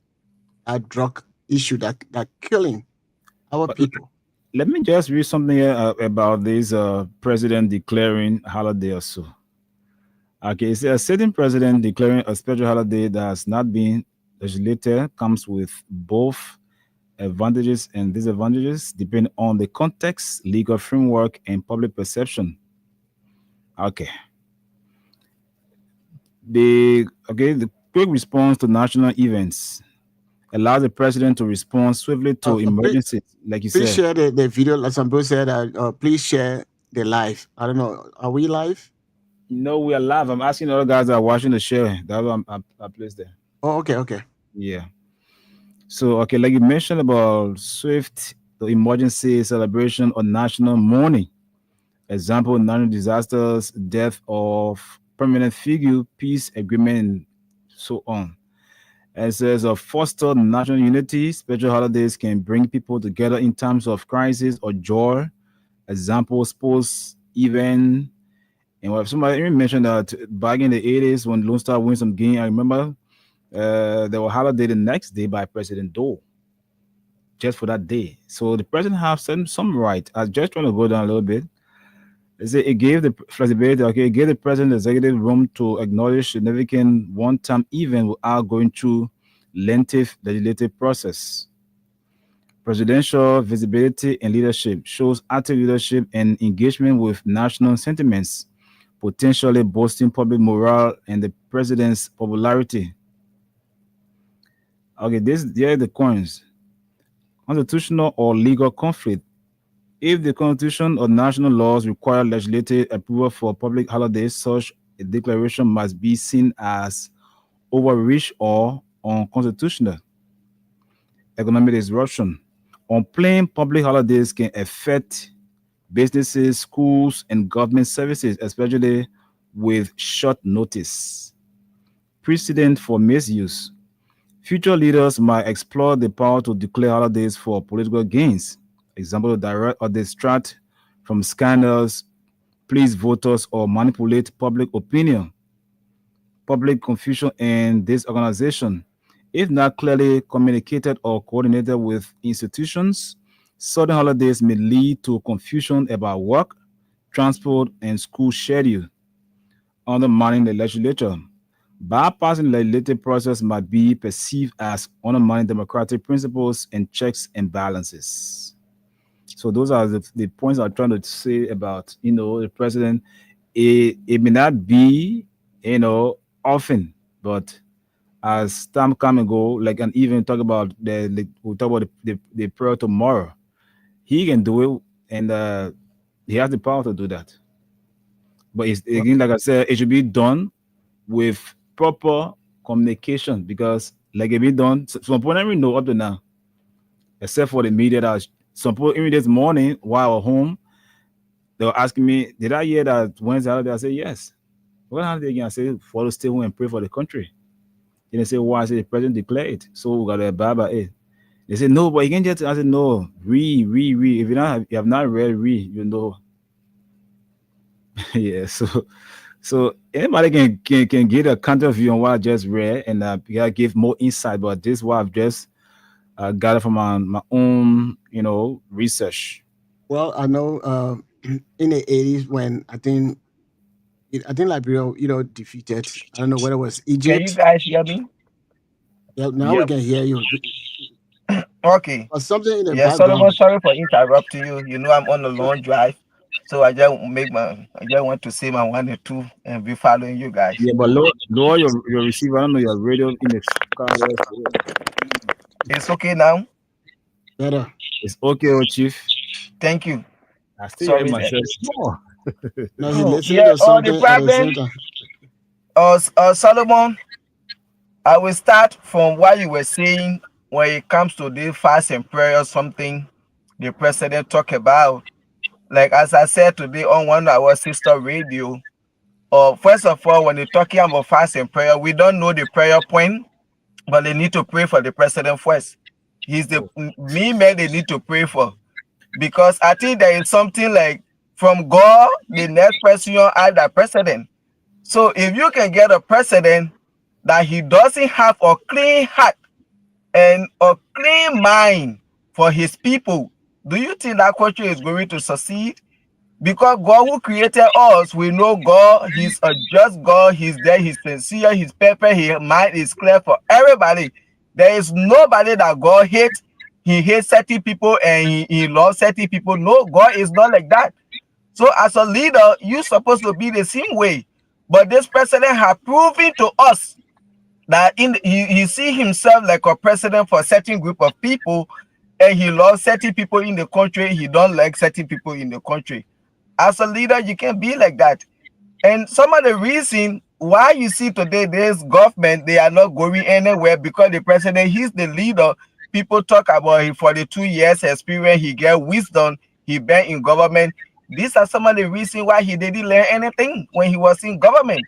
that drug issue that killing our But people. let me just read something here about this president declaring holiday or so. Okay, it says a sitting president declaring a special holiday that has not been legislated comes with both advantages and disadvantages depending on the context, legal framework, and public perception. Okay. The quick response to national events allows the president to respond swiftly to Please, emergencies, like you please said. share the video. Like some people said, please share the live. I don't know. Are we live? We are live. I'm asking the other guys that are watching the show. That's why I placed there. Oh, okay, okay. Yeah. So, okay, like you mentioned about swift the emergency celebration or national mourning. Example, natural disasters, death of permanent figure, peace agreement, and so on. It says foster national unity. Special holidays can bring people together in times of crisis or joy. Example, sports event. And what somebody even mentioned that back in the 80s when Lone Star wins some game, I remember there were holiday the next day by President Doe, just for that day. So the president have some right. I just trying to go down a little bit. It gave the flexibility, okay, it gave the president executive room to acknowledge significant one-time event without going through lengthy legislative process. Presidential visibility and leadership shows active leadership and engagement with national sentiments, potentially boosting public morale and the president's popularity. Okay, there are the coins. Constitutional or legal conflict. If the Constitution or national laws require legislative approval for public holidays, such a declaration must be seen as overreach or unconstitutional. Economic disruption. Unplanned public holidays can affect businesses, schools, and government services, especially with short notice. Precedent for misuse. Future leaders might explore the power to declare holidays for political gains. Example, direct or distract from scandals, please voters, or manipulate public opinion. Public confusion and disorganization. If not clearly communicated or coordinated with institutions, sudden holidays may lead to confusion about work, transport, and school schedule, undermining the legislature. Bypassing the legislative process might be perceived as undermining democratic principles and checks and balances. So those are the points I'm trying to say about, the president. It may not be, often, but as time come and go, like, and even talk about we'll talk about the prayer tomorrow. He can do it, and he has the power to do that. But it's, again, like I said, it should be done with proper communication, because like it been done, some people never know up to now, except for the media. That some people, even this morning while I was home, they were asking me, "Did I hear that Wednesday holiday?" I said, "Yes." What holiday again? I said, "Follow, stay home and pray for the country." Then they say, "Why?" I said, "The president declared it, so we got to abide by it." They said, "No, but you can just." I said, "No, read. If you have not read, yeah." So anybody can get a counter view on what I just read, and give more insight. But this is what I've just gathered from my own, research. Well, I know in the 80s when I think Liberia, defeated. I don't know whether it was Can you Egypt. guys hear me? Yeah, now we Yep. can hear you. Okay. Or something in the Yeah, Solomon, background. sorry for interrupting you. I'm on a long drive. So I just want to say my one or two and be following you guys. Yeah, but lower your receiver. I don't know your radio in the car there. So It's okay now? Better. it's okay, oh, Chief. Thank you. I still hear Sorry then. myself. Oh. Now he Oh, listening yeah, to the something at the problem, same time. Solomon, I will start from what you were saying when it comes to the fast and prayer, something the president talked about. Like as I said today on one of our sister radio, first of all, when you're talking about fast and prayer, we don't know the prayer point, but they need to pray for the president first. He's the main man they need to pray for. Because I think there is something like from God, the next person are the president. So if you can get a president that he doesn't have a clean heart and a clean mind for his people, do you think that country is going to succeed? Because God who created us, we know God, he's a just God, he's there, he's sincere, he's perfect, his mind is clear for everybody. There is nobody that God hates. He hates certain people and he loves certain people. No, God is not like that. So as a leader, you're supposed to be the same way. But this president has proven to us that he see himself like a president for a certain group of people, and he loves certain people in the country. He don't like certain people in the country. As a leader, you can't be like that. And some of the reason why you see today this government, they are not going anywhere because the president, he's the leader. People talk about him for the 2 years experience, he get wisdom, he been in government. These are some of the reasons why he didn't learn anything when he was in government.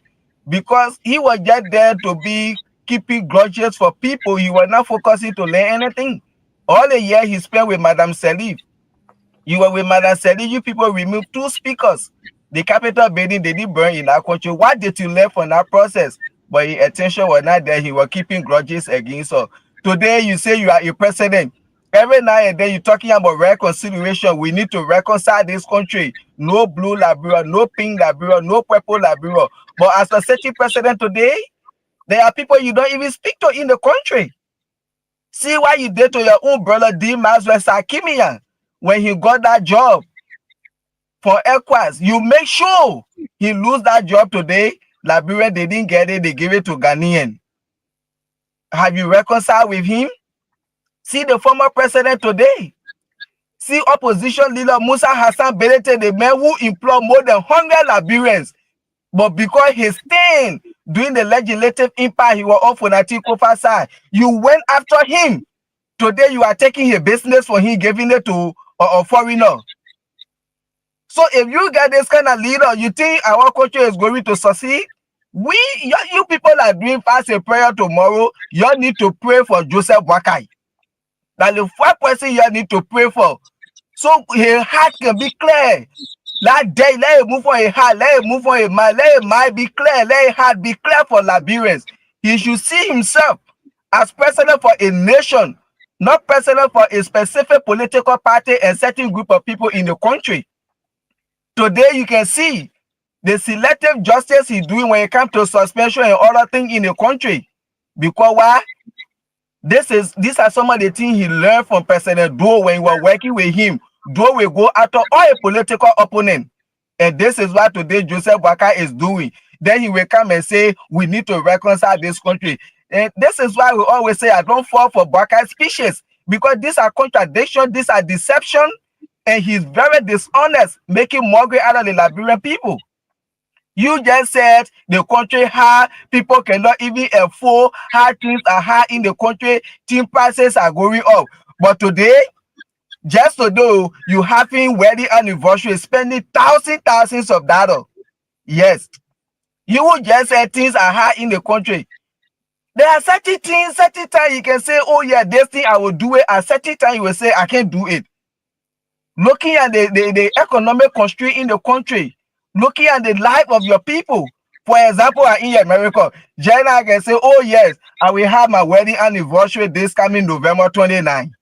Because he was just there to be keeping grudges for people. He was not focusing to learn anything. All the year he spent with Madame Salif. You were with Madame Salif, you people removed 2 speakers. The Capitol building, they did burn in that country. What did you learn from that process? But his attention was not there. He was keeping grudges against us. Today, you say you are a president. Every now and then, you're talking about reconciliation. We need to reconcile this country. No blue Liberia, no pink Liberia, no purple Liberia. But as a sitting president today, there are people you don't even speak to in the country. See what you did to your own brother, D. Maswell Sakimian, when he got that job for ECOWAS. You make sure he lose that job today. Liberia, they didn't get it. They give it to Ghanaian. Have you reconciled with him? See the former president today. See opposition leader Musa Hassan Belete, the man who employed more than 100 Liberians. But because he's staying doing the legislative impact, he was off on Atiku side. You went after him. Today you are taking his business for him, giving it to a foreigner. So if you get this kind of leader, you think our country is going to succeed? You people are doing fast and prayer tomorrow. You need to pray for Joseph Wakai. That's the first person you need to pray for. So his heart can be clear. That day, let him move on his heart, let him move on his mind, let his mind be clear, let his heart be clear for Liberians. He should see himself as president for a nation, not president for a specific political party and certain group of people in the country. Today, you can see the selective justice he's doing when it comes to suspension and other things in the country. Because why? These are some of the things he learned from President Doe when he was working with him. Doe will go after all a political opponent. And this is what today Joseph Boakai is doing. Then he will come and say, we need to reconcile this country. And this is why we always say, I don't fall for Boakai's speeches, because these are contradictions, these are deception, and he's very dishonest, making mockery out of the Liberian people. You just said the country high, people cannot even afford, high things are high in the country, thing prices are going up. But today, just today, you having wedding anniversary, spending thousands of dollars. Yes. You will just say things are high in the country. There are certain things, certain times you can say, oh yeah, this thing I will do it. At certain time you will say, I can't do it. Looking at the economic constraint in the country, looking at the life of your people. For example, in America, Jenna can say, oh yes, I will have my wedding anniversary this coming November 29.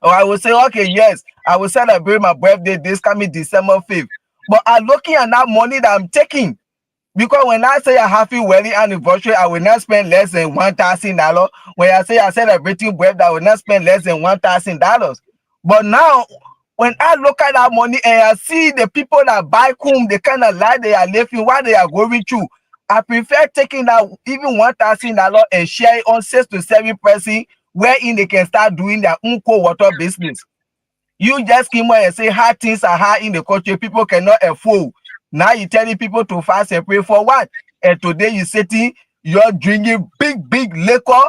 Or I will say, okay, yes, I will celebrate my birthday this coming December 5th. But I'm looking at that money that I'm taking. Because when I say a happy wedding anniversary, I will not spend less than $1,000. When I say I celebrating birthday, I will not spend less than $1,000. But now, when I look at that money and I see the people that buy home, the kind of life they are living, what they are going through, I prefer taking that even $1,000 and share it on 6 to 7 persons, wherein they can start doing their own cold water business. You just came out and say hard things are high in the country, people cannot afford. Now you're telling people to fast and pray for what? And today you're sitting, you're drinking big liquor,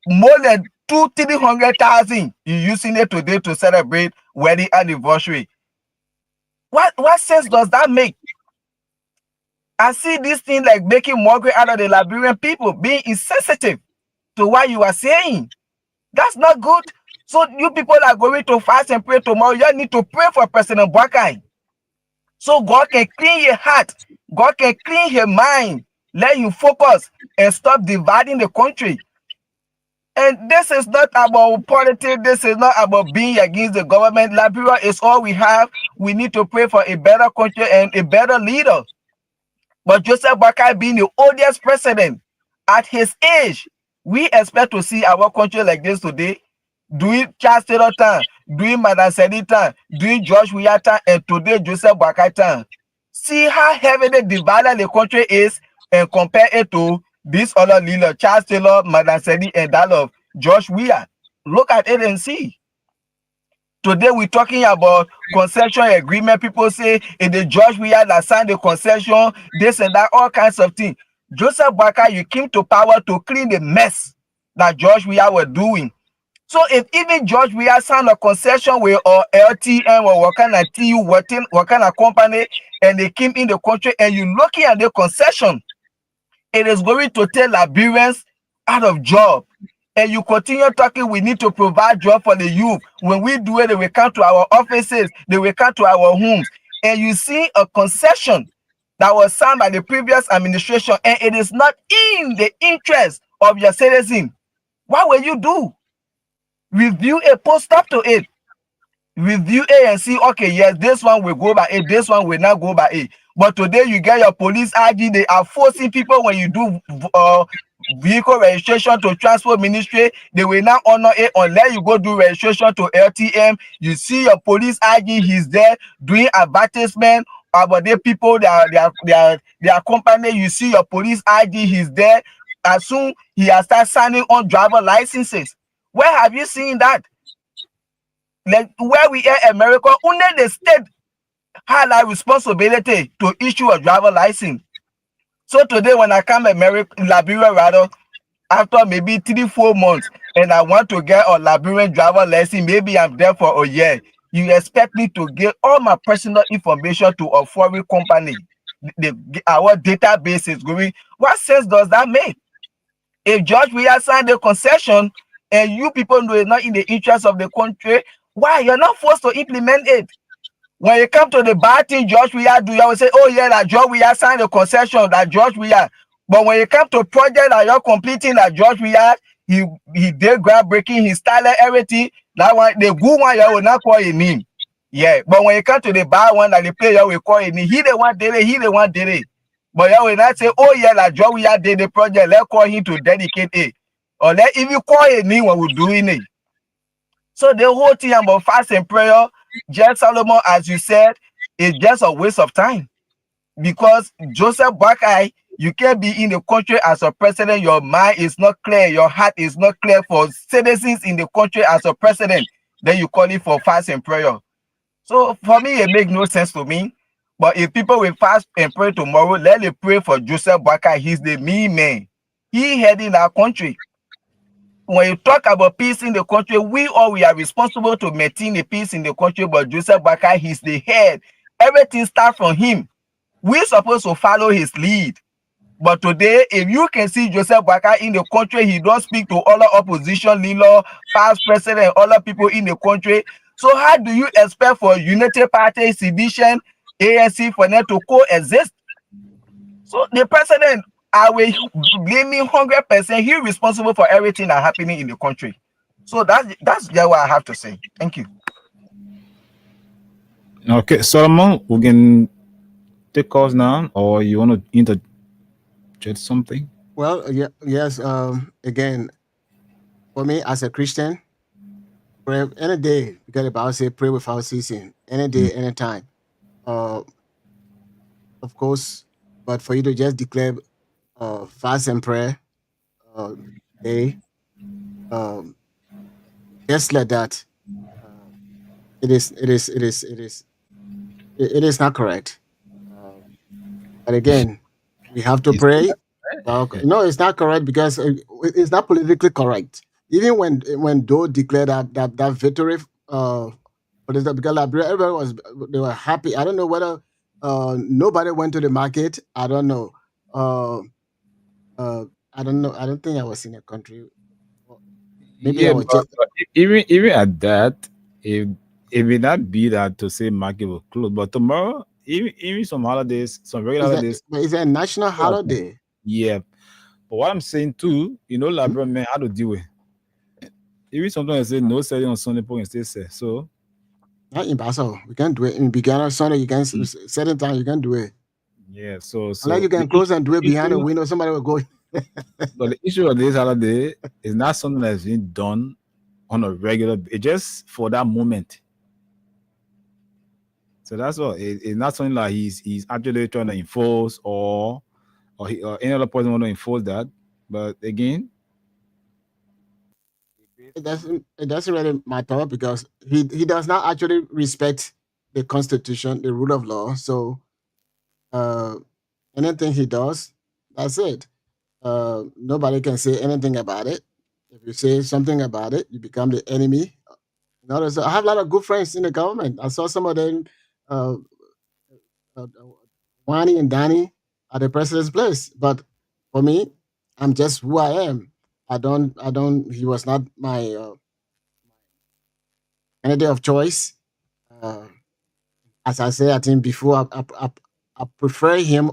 more than 200,000-300,000. You're using it today to celebrate wedding anniversary. What sense does that make? I see this thing like making mockery out of the Liberian people, being insensitive to what you are saying. That's not good. So you people are going to fast and pray tomorrow. You need to pray for President Boakai. So God can clean your heart. God can clean your mind. Let you focus and stop dividing the country. And this is not about politics. This is not about being against the government. Liberia is all we have. We need to pray for a better country and a better leader. But Joseph Boakai being the oldest president at his age, we expect to see our country like this today. Doing Charles Taylor time, doing Madam Sedi time, doing George Weah time, and today Joseph Boakai time. See how heavily divided the country is and compare it to this other leader, Charles Taylor, Madam Sedi, and that of George Weah. Look at it and see. Today we're talking about concession agreement. People say in the George Weah that signed the concession, this and that, all kinds of things. Joseph Boakai, you came to power to clean the mess that George Weah were doing. So if even George Weah signed a concession with or LTM or what kind of TU, what kind of company, and they came in the country and you're looking at the concession, it is going to take Liberians out of job. And you continue talking, we need to provide job for the youth. When we do it, they will come to our offices, they will come to our homes. And you see a concession that was signed by the previous administration, and it is not in the interest of your citizen. What will you do? Review it, post up to it. Review it and see, okay, yes, this one will go by it, this one will not go by it. But today you get your police ID, they are forcing people when you do vehicle registration to transport ministry, they will not honor it unless you go do registration to LTM. You see your police ID, he's there doing advertisement about the people, their company. You see your police ID, he's there. As soon he has started signing on driver licenses. Where have you seen that? Like where we are in America, only the state had a responsibility to issue a driver license. So today when I come to Liberia rather, after maybe 3-4 months, and I want to get a Liberian driver license, maybe I'm there for a year, you expect me to give all my personal information to a foreign company? Our database is going. What sense does that make? If George Weah signed the concession, and you people know it's not in the interest of the country, why? You're not forced to implement it. When you come to the bad thing George Weah do, you will say, oh yeah, that George Weah signed the concession, that George Weah. But when you come to project that you're completing, that George Weah, he did groundbreaking, he started everything. That one, the good one, you will not call him name. Yeah, but when you come to the bad one that the player will call it, he the one did it, he the one did it. But you will not say, oh yeah, like Joe, we are did the project, let's call him to dedicate it. Or let if you call it me when we're doing it. So the whole thing about fast and prayer, just Solomon, as you said, is just a waste of time. Because Joseph Boakai, you can't be in the country as a president, your mind is not clear, your heart is not clear for citizens in the country as a president, then you call it for fast and prayer. So for me, it makes no sense to me. But if people will fast and pray tomorrow, let them pray for Joseph Boakai. He's the main man. He heading our country. When you talk about peace in the country, we are responsible to maintain the peace in the country, but Joseph Boakai, he's the head. Everything starts from him. We're supposed to follow his lead. But today, if you can see Joseph Boakai in the country, he don't speak to other opposition leader, past president, other people in the country. So how do you expect for Unity Party, Sedition, ANC for them to coexist? So the president, I will blame him 100%. He's responsible for everything that's happening in the country. So that's just what I have to say. Thank you. Okay, Solomon, we can take calls now, or you want to interject something? Well, yeah, yes. Again, for me as a Christian, pray any day, because the Bible say pray without ceasing, any day, anytime. Of course, but for you to just declare fast and prayer day, um, just like that, uh, it is not correct. But again, we have to It's pray. Well, yeah. no, it's not correct because it's not politically correct. Even when Doe declared that victory, what is that? Because Liberia, everybody was they were happy. I don't know whether nobody went to the market. I don't know. Uh, I don't know. I don't think I was in a country. Well, maybe I Yeah, was just. but even at that, it may not be that to say market will close, but tomorrow, even some holidays, some regular holidays, Is that a national holiday? yeah. But what I'm saying too, Hmm? Labrador man, how to deal with. Even sometimes they say no selling on Sunday, people can still sell. So Not in Basel. We can do it in beginner Sunday. You can certain time you can do it. yeah, Unless you can close and do it behind a issue, window, somebody will go. but the issue of this holiday is not something that's being done on a regular. It's just for that moment. So that's all. It's not something like he's actually trying to enforce or any other person want to enforce that. But again, It doesn't really matter because he does not actually respect the constitution, the rule of law. So uh, anything he does, that's it. Nobody can say anything about it. If you say something about it, you become the enemy. So I have a lot of good friends in the government. I saw some of them, uh, uh, Wani and Danny, at the president's place. But for me, I'm just who I am. I don't. He was not my candidate of choice. Uh, as I said, I think before, I prefer him.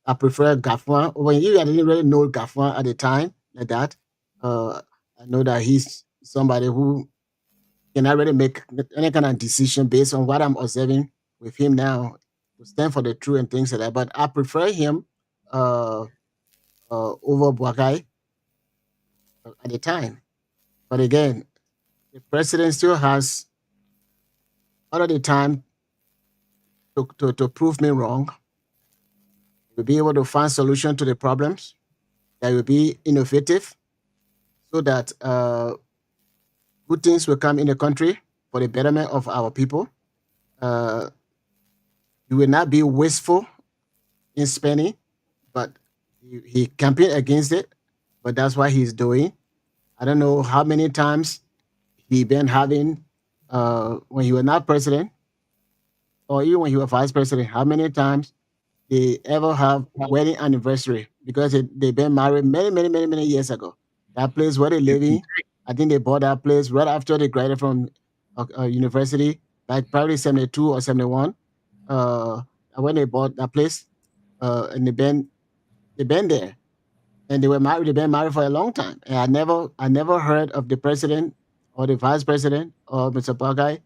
I prefer Gafwan. When you I didn't really know Gafwan at the time like that. Uh, I know that he's somebody who cannot really make any kind of decision based on what I'm observing with him now to stand for the truth and things like that. But I prefer him uh, over Boakai at the time. But again, the president still has all of the time to prove me wrong. We'll be able to find solution to the problems that will be innovative so that good things will come in the country for the betterment of our people. Uh, he will not be wasteful in spending, but he campaigned against it. But that's what he's doing. I don't know how many times he been having when he was not president or even when he was vice president. How many times they ever have wedding anniversary because they've been married many years ago. That place where they living, I think they bought that place right after they graduated from university, like probably 72 or 71. Uh, when they bought that place, and they've been there, and they were married. They've been married for a long time, and I never heard of the president or the vice president or Mr. Bagai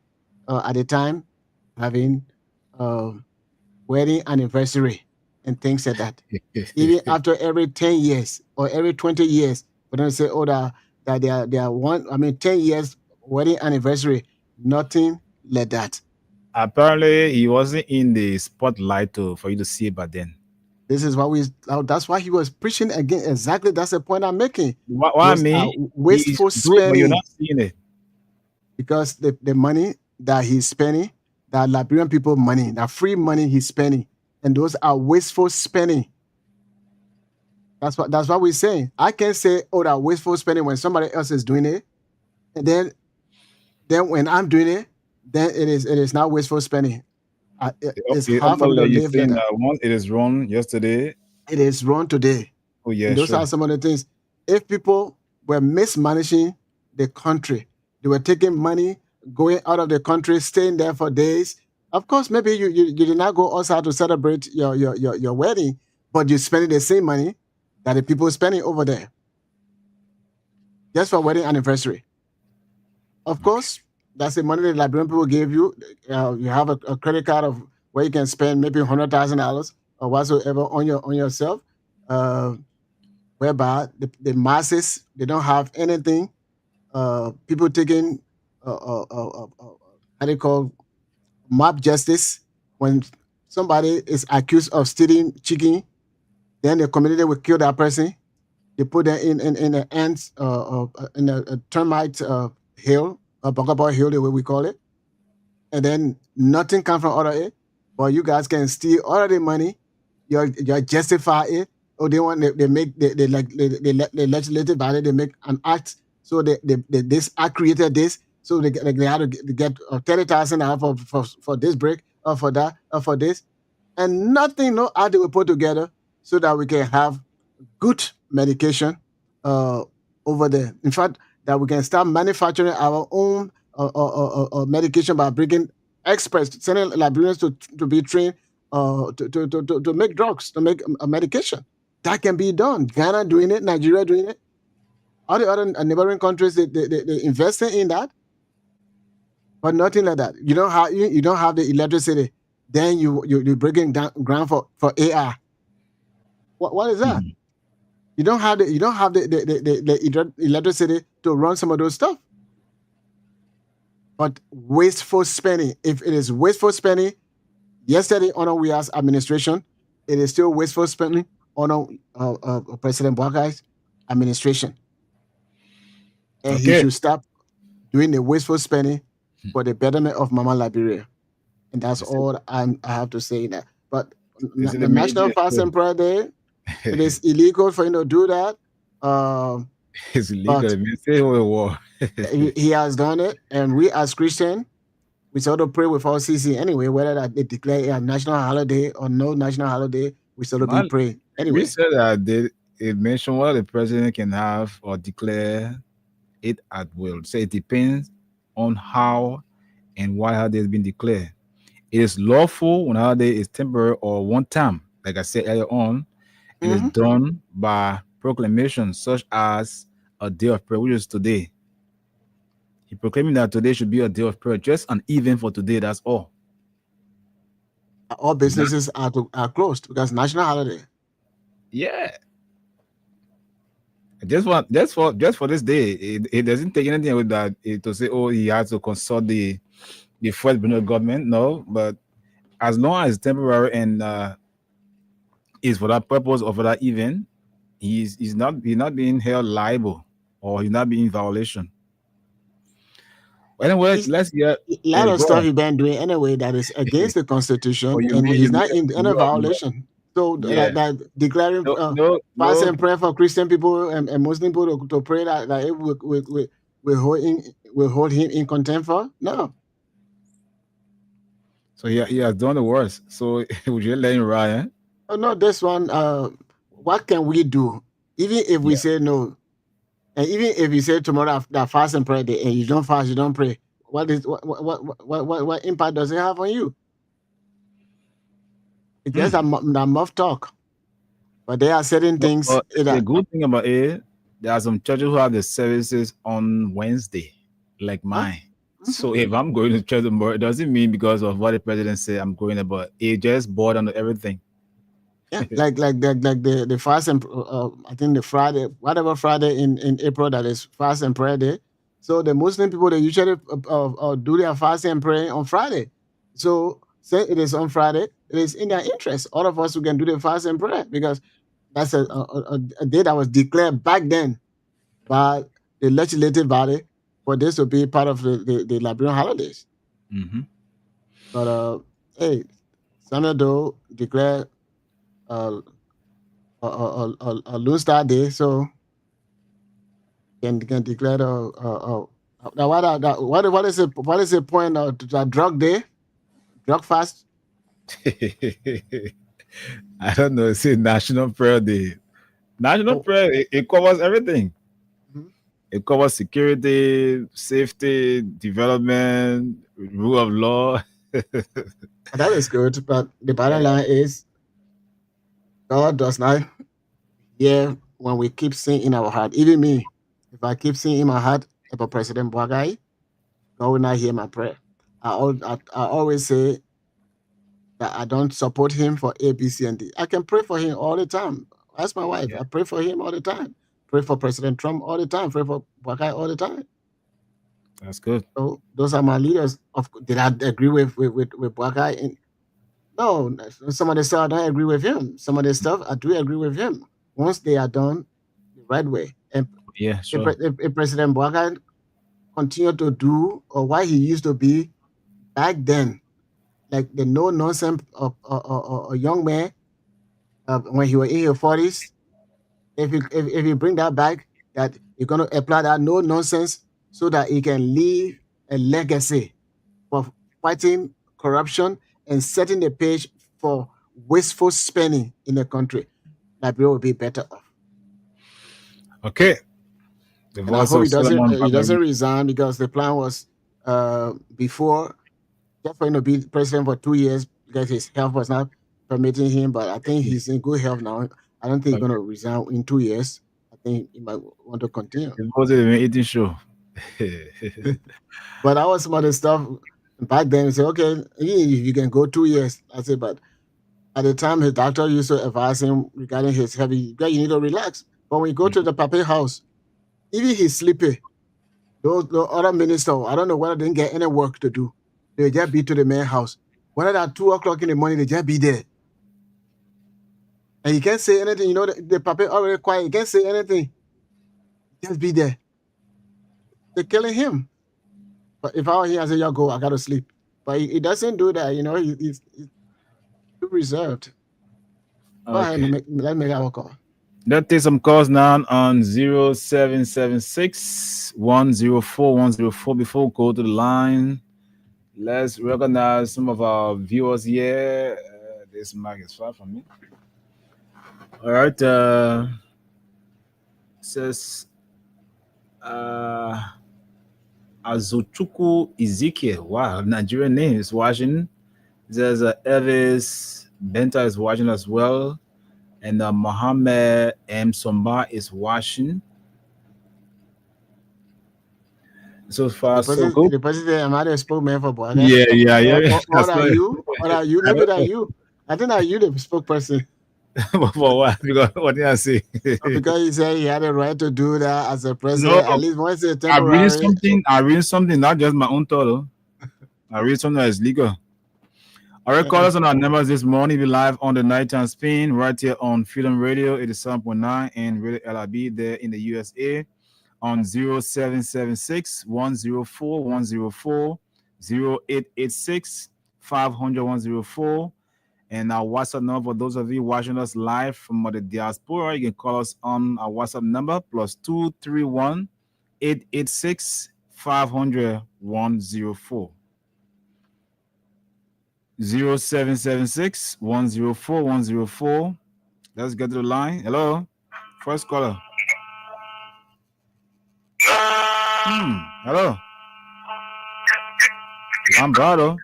at the time. having wedding anniversary and things like that. Even after every 10 years or every 20 years, we don't say, oh, that they are 10 years wedding anniversary, nothing like that. Apparently, he wasn't in the spotlight for you to see it back then. This is that's why he was preaching again. Exactly. That's the point I'm making. What I Those are mean, he's wasteful good, but you're spending not seeing it. because the money that he's spending, that Liberian people money, that free money he's spending, and those are wasteful spending. That's what we're saying. I can't say, oh, that wasteful spending when somebody else is doing it, and then when I'm doing it, then it is not wasteful spending. It's hard for me to You live saying that. that one, it is wrong yesterday. It is wrong today. Oh yeah, And those sure. are some of the things. If people were mismanaging the country, they were taking money, going out of the country, staying there for days. Of course, maybe you did not go outside to celebrate your wedding, but you're spending the same money that the people spending over there just for wedding anniversary. Of course, that's the money the Liberian people gave you. You have a credit card of where you can spend maybe $100,000 or whatsoever on yourself. Uh, Whereby the masses, they don't have anything. People taking how do you call mob justice when somebody is accused of stealing chicken, then the community will kill that person. They put them in the ants in a termite hill, a Bogabor hill, the way we call it, and then nothing comes from out of it. But you guys can steal all of the money. You justify it. Or they make the legislative body, they make an act. So this act created this. So they had to get 30,000 out for this break or for that or for this, and nothing, no act they will put together so that we can have good medication over there. In fact, that we can start manufacturing our own medication by bringing experts, sending Liberians to be trained to make drugs, to make a medication. That can be done. Ghana doing it, Nigeria doing it. All the other neighboring countries, they investing in that, but nothing like that. You don't have the electricity. Then you breaking down ground for AI. What is that? You don't have the electricity to run some of those stuff. But wasteful spending. If it is wasteful spending, yesterday under we as administration, it is still wasteful spending under President Bwakai's administration. And he should stop doing the wasteful spending for the betterment of Mama Liberia. And that's all I have to say in that. But the National Fast and Prayer Day, it is illegal for him to do that. It's illegal. He has done it. And we as Christians, we sort of pray with our CC anyway, whether that they declare a national holiday or no national holiday, we sort of be praying. Anyway. We said that it mentioned what the president can have or declare it at will. So it depends on how and why holiday has been declared. It is lawful when holiday is temporary or one time. Like I said earlier on, it is done by proclamation, such as a day of prayer, which is today. He proclaiming that today should be a day of prayer, just an event for today. That's all. All businesses are closed because national holiday. Yeah. Just for this day, it doesn't take anything with that to say, oh, he has to consult the first government. No, but as long as it's temporary and is for that purpose or for that event, he's not being held liable or he's not being in violation. Anyway, let's get a lot of stuff he's been doing anyway that is against the Constitution, and he's not in any violation. So that declaring fast and prayer for Christian people and Muslim people to pray that we hold him in contempt for? No. So he has done the worst. So would you let him ride? Oh no, this one. What can we do? Even if we say no, and even if you say tomorrow that fast and pray day, and you don't fast, you don't pray, what impact does it have on you? It's just that muff talk. But there are certain things. The good thing about it, there are some churches who have the services on Wednesday, like mine. So if I'm going to church tomorrow, it doesn't mean because of what the president said I'm going to, but it just bored on everything. Yeah, the fast and I think the Friday, whatever Friday in April that is fast and prayer day. So the Muslim people, they usually do their fasting and praying on Friday. So say it is on Friday, it is in their interest. All of us who can do the fast and prayer because that's a day that was declared back then by the legislative body for this to be part of the Liberian holidays. Mm-hmm. But hey, Samuel Doe declared a Lone Star Day, so can declare now what is the point of the drug day, drug fast? I don't know. It's a National Prayer Day. National Prayer, it covers everything. Mhm. It covers security, safety, development, rule of law. That is good, but the bottom line is God does not hear when we keep saying in our heart. Even me, if I keep saying in my heart about President Boagai, God will not hear my prayer. I always say that I don't support him for A, B, C, and D. I can pray for him all the time. Ask my wife. Yeah. I pray for him all the time. Pray for President Trump all the time. Pray for Boakai all the time. That's good. So those are my leaders. Did I agree with Boakai? No, some of the stuff I don't agree with him. Some of the stuff I do agree with him. Once they are done the right way. And Yeah, sure. if President Boakai continue to do or why he used to be back then, like the no nonsense of a young man when he was in your 40s, if you bring that back, that you're going to apply that no nonsense so that he can leave a legacy of fighting corruption and setting the page for wasteful spending in the country, Liberia will be better off. Okay. The And I voice hope of he doesn't Solomon he doesn't Bagari. resign because the plan was before just for him to be president for 2 years because his health was not permitting him. But I think he's in good health now. I don't think he's going to resign in 2 years. I think he might want to continue. The voice of the eating show. But that was some other stuff back then. We said, okay, you can go 2 years. I said, but at the time, his doctor used to advise him regarding his heavy, you need to relax. But when you go to the Pape house, even he's sleepy. Those other ministers, I don't know whether they didn't get any work to do. They just be to the main house. Whether at 2 o'clock in the morning, they just be there. And you can't say anything. You know, the Pape already quiet. You can't say anything. Just be there. They're killing him. But if I were here, I say, y'all go, I got to sleep. But he doesn't do that. You know, he's too reserved. Go ahead and let me make our call. Let's take some calls now on 0776 104 104. Before we go to the line, let's recognize some of our viewers here. This mic is far from me. All right. Says Azochuku Ezekiel. Wow, Nigerian name is watching. There's Elvis Benta is watching as well. And Mohammed M. Somba is watching. So far, so good. The president, am I the spokesman for Boakai? Yeah. What are you? Maybe that you. I think that you the spokesperson. For what? Because what did I say? Because he said he had a right to do that as a president. No, at least once a I temporary. read something, not just my own thought. I read something that is legal. All right, call us on our numbers this morning. We're live on the Nighttime Spin right here on Freedom Radio 87.9 and Radio LRB there in the USA on 0776 104 104 0886 500 104. And our WhatsApp number for those of you watching us live from the diaspora, you can call us on our WhatsApp number +231 886 500 104. 0776 104 104. Let's get to the line. Hello. First caller. Hello. Lombardo.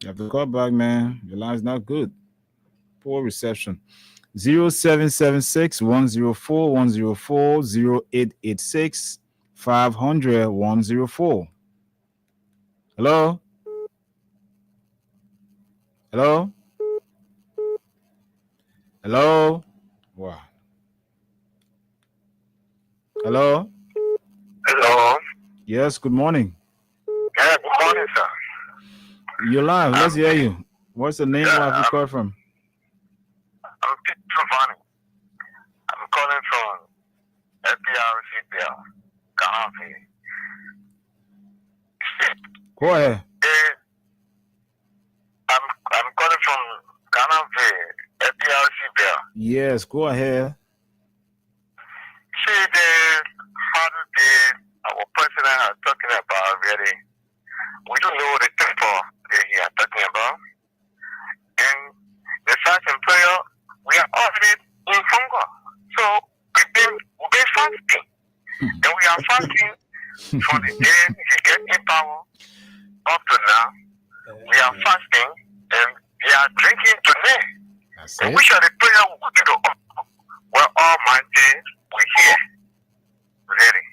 You have to call back, man. Your line's not good. Poor reception. 0776 104 104 0886 500 104. Hello? Hello? Hello? Wow. Hello? Hello. Yes, good morning. Yeah, good morning, sir. You're live. Let's hear you. What's the name? Where have you called from? I'm Peter Giovanni. I'm calling from FPRCPL, Ghana. Go ahead. I'm calling from Ghana, FPRCPL. Yes, go ahead. See, the other day, our president is talking about really, we don't know the people he is talking about. And the fast and prayer, we are already in Congo. So we've been fasting. And we are fasting from the day he gets in power up to now. We are fasting and we are drinking today. That's And it. we shall the prayer will be the well Almighty we hear. Really.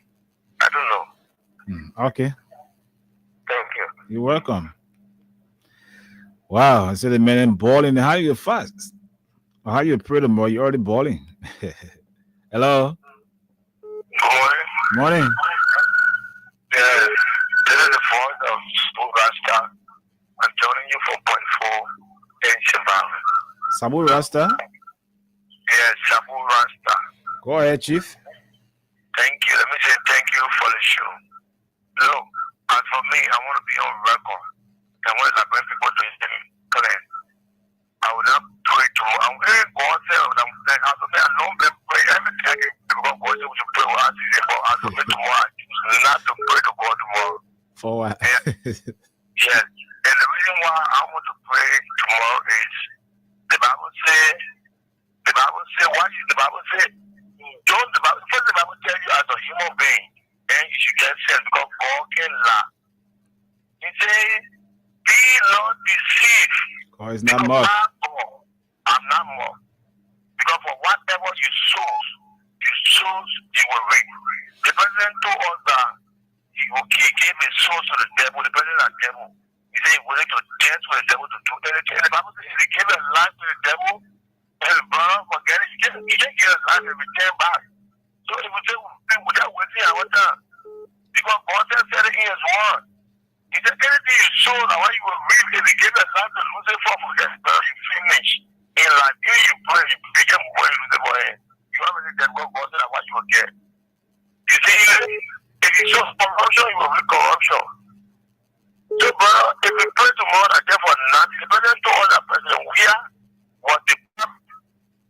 I don't know. Okay. Thank you. You're welcome. Wow. I said the man balling. How you fast? Or how you pray the more? You're already balling. Hello? Good morning. Morning. Yeah, this is the voice of School Rasta. I'm joining you from point 4 in Zimbabwe. Sabu Rasta. Yes, Sabu Rasta. Go ahead, Chief. Thank you. Let me say thank you for the show. Look, as for me, I want to be on record. And what is when people do it clear. I will not pray tomorrow. I'm going to go out there. I'm saying, as for me, I know them pray everything I can do. Because God said we should pray what I see. But as for me tomorrow, I choose not to pray to God tomorrow. For what? Yes. And the reason why I want to pray tomorrow is the Bible says, what is the Bible say? Don't the Bible first the Bible tell you as a human being, and you should get sense because God can lie. He says, be not deceived. Oh, it's not Because much. I'm not more. Because for whatever you sow, you will reap. The president told us that he gave his soul to the devil, the president is devil. He said he willing to dance with the devil to do anything. And the Bible says if he gave a life to the devil, and his brother forget it, he can't get his life and return back. So if we say we just wasting our time. Because God said it in his word. He said anything you sow, that what you will reap, if you give a life to lose it for forget it, you finish. In life, if you pray, you become more you lose it for him. You already get what God said what you will get. You see, if you sow corruption, you will reap corruption. So, brother, if we pray tomorrow, I get for nothing. The president told us that president, we are what the.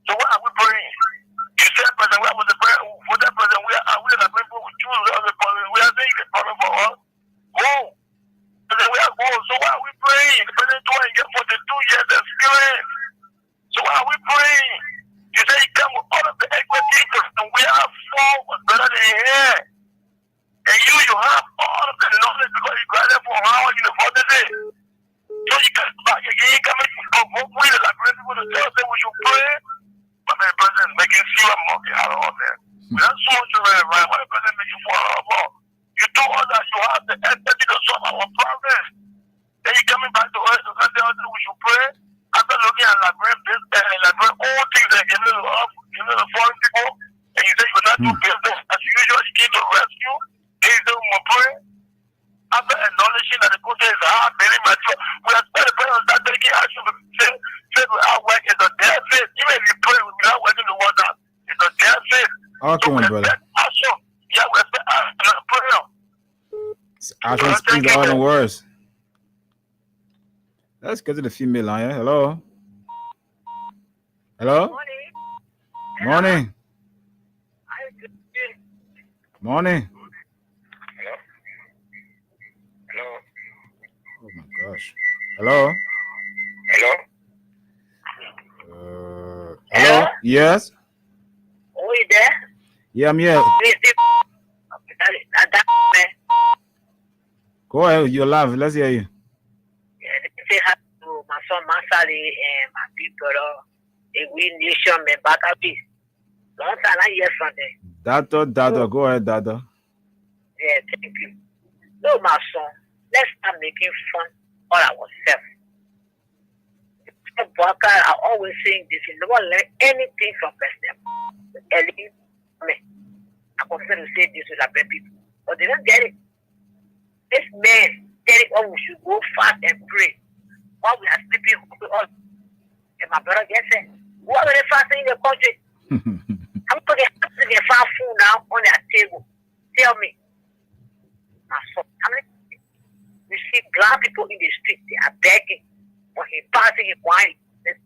So, what are we praying? You said, president, where was the prayer? For that president, we are the people who choose the problem. We are saying the problem for us. Go. President, we are going. So, why are we praying? The president told us get 42 years experience. So, why are we praying? You say you come with all of the expertise, and we are 4 was better than here. And you have all of the knowledge because you graduated from Howard University. So you can back again, you come from hopefully like people to tell us that we should pray. But the president is making sure monkey out of all that. We have so much to read, right? What the president making for our all? You told us that you have the empathy to solve our problems. Then you coming back to us to tell us that we should pray. After looking at like all things that giving the foreign people, and you say you're not doing business as usual, you came to rescue. Is there more prayer? After acknowledging that the process is hard, very mature, we are still the prayer of that taking action. Faith without work is a dead faith. Even if you pray without working the word out, it's a dead faith. Okay, so my brother. Action. Yeah, we expect prayer. Action speaks louder than words. Let's get to the female line. Hello. Hello. Morning. Morning. Hello. Oh my gosh. Hello. Hello. Hello. Yes. Who is there? Yeah, I'm here. Go ahead. You're live. Let's hear you. Say hi to my son Masali and my big brother, a win nation member. Long time I hear from them. Dada. Go ahead, Dada. Yeah, thank you. No, my son, let's start making fun of ourselves. Walker are always saying this. You don't learn anything from President Ellie. I consider to say this with other people, but they don't get it. This man tell it, oh, we should go fast and pray while we are sleeping. And my brother gets it. Who are they fasting in the country? I'm going to get fast food now on their table. Tell me, my son, how many? You see black people in the street, they are begging. When he passing, he whining.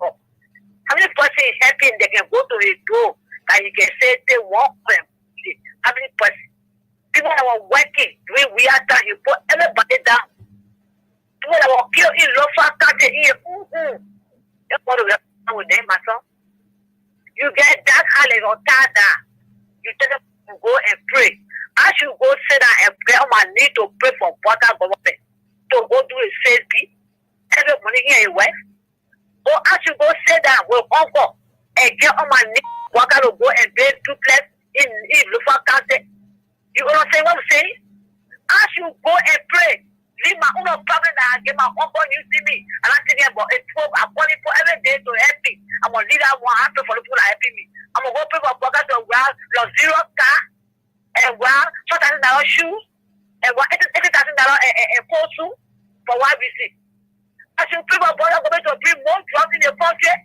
How many person is helping? They can go to his door and he can say they walk them. How many person? People that were working doing weird time, you put everybody down. People that were killed in Lofa Country here. That's what we have with them, my son. You get that alley or tada. You tell them to go and pray. I should go sit down and pray on my knee to pray for water government. To go do a sales bid. Every money here in West. Or I should go sit down with uncle and get on my knee, walk out to go and build duplex in Lufa County. You understand what I'm saying? I should go and pray. Leave my own family that I get my uncle, you see me. And I think about it, I'm calling for every day to help me. I'm going to lead out one hand for the people that are helping me. I'm going to go pay for Boga to wear your zero car and wear $4,000 shoes and wear $80,000 a coat suit for YBC. I should pray for Boga government to bring more drugs in the country.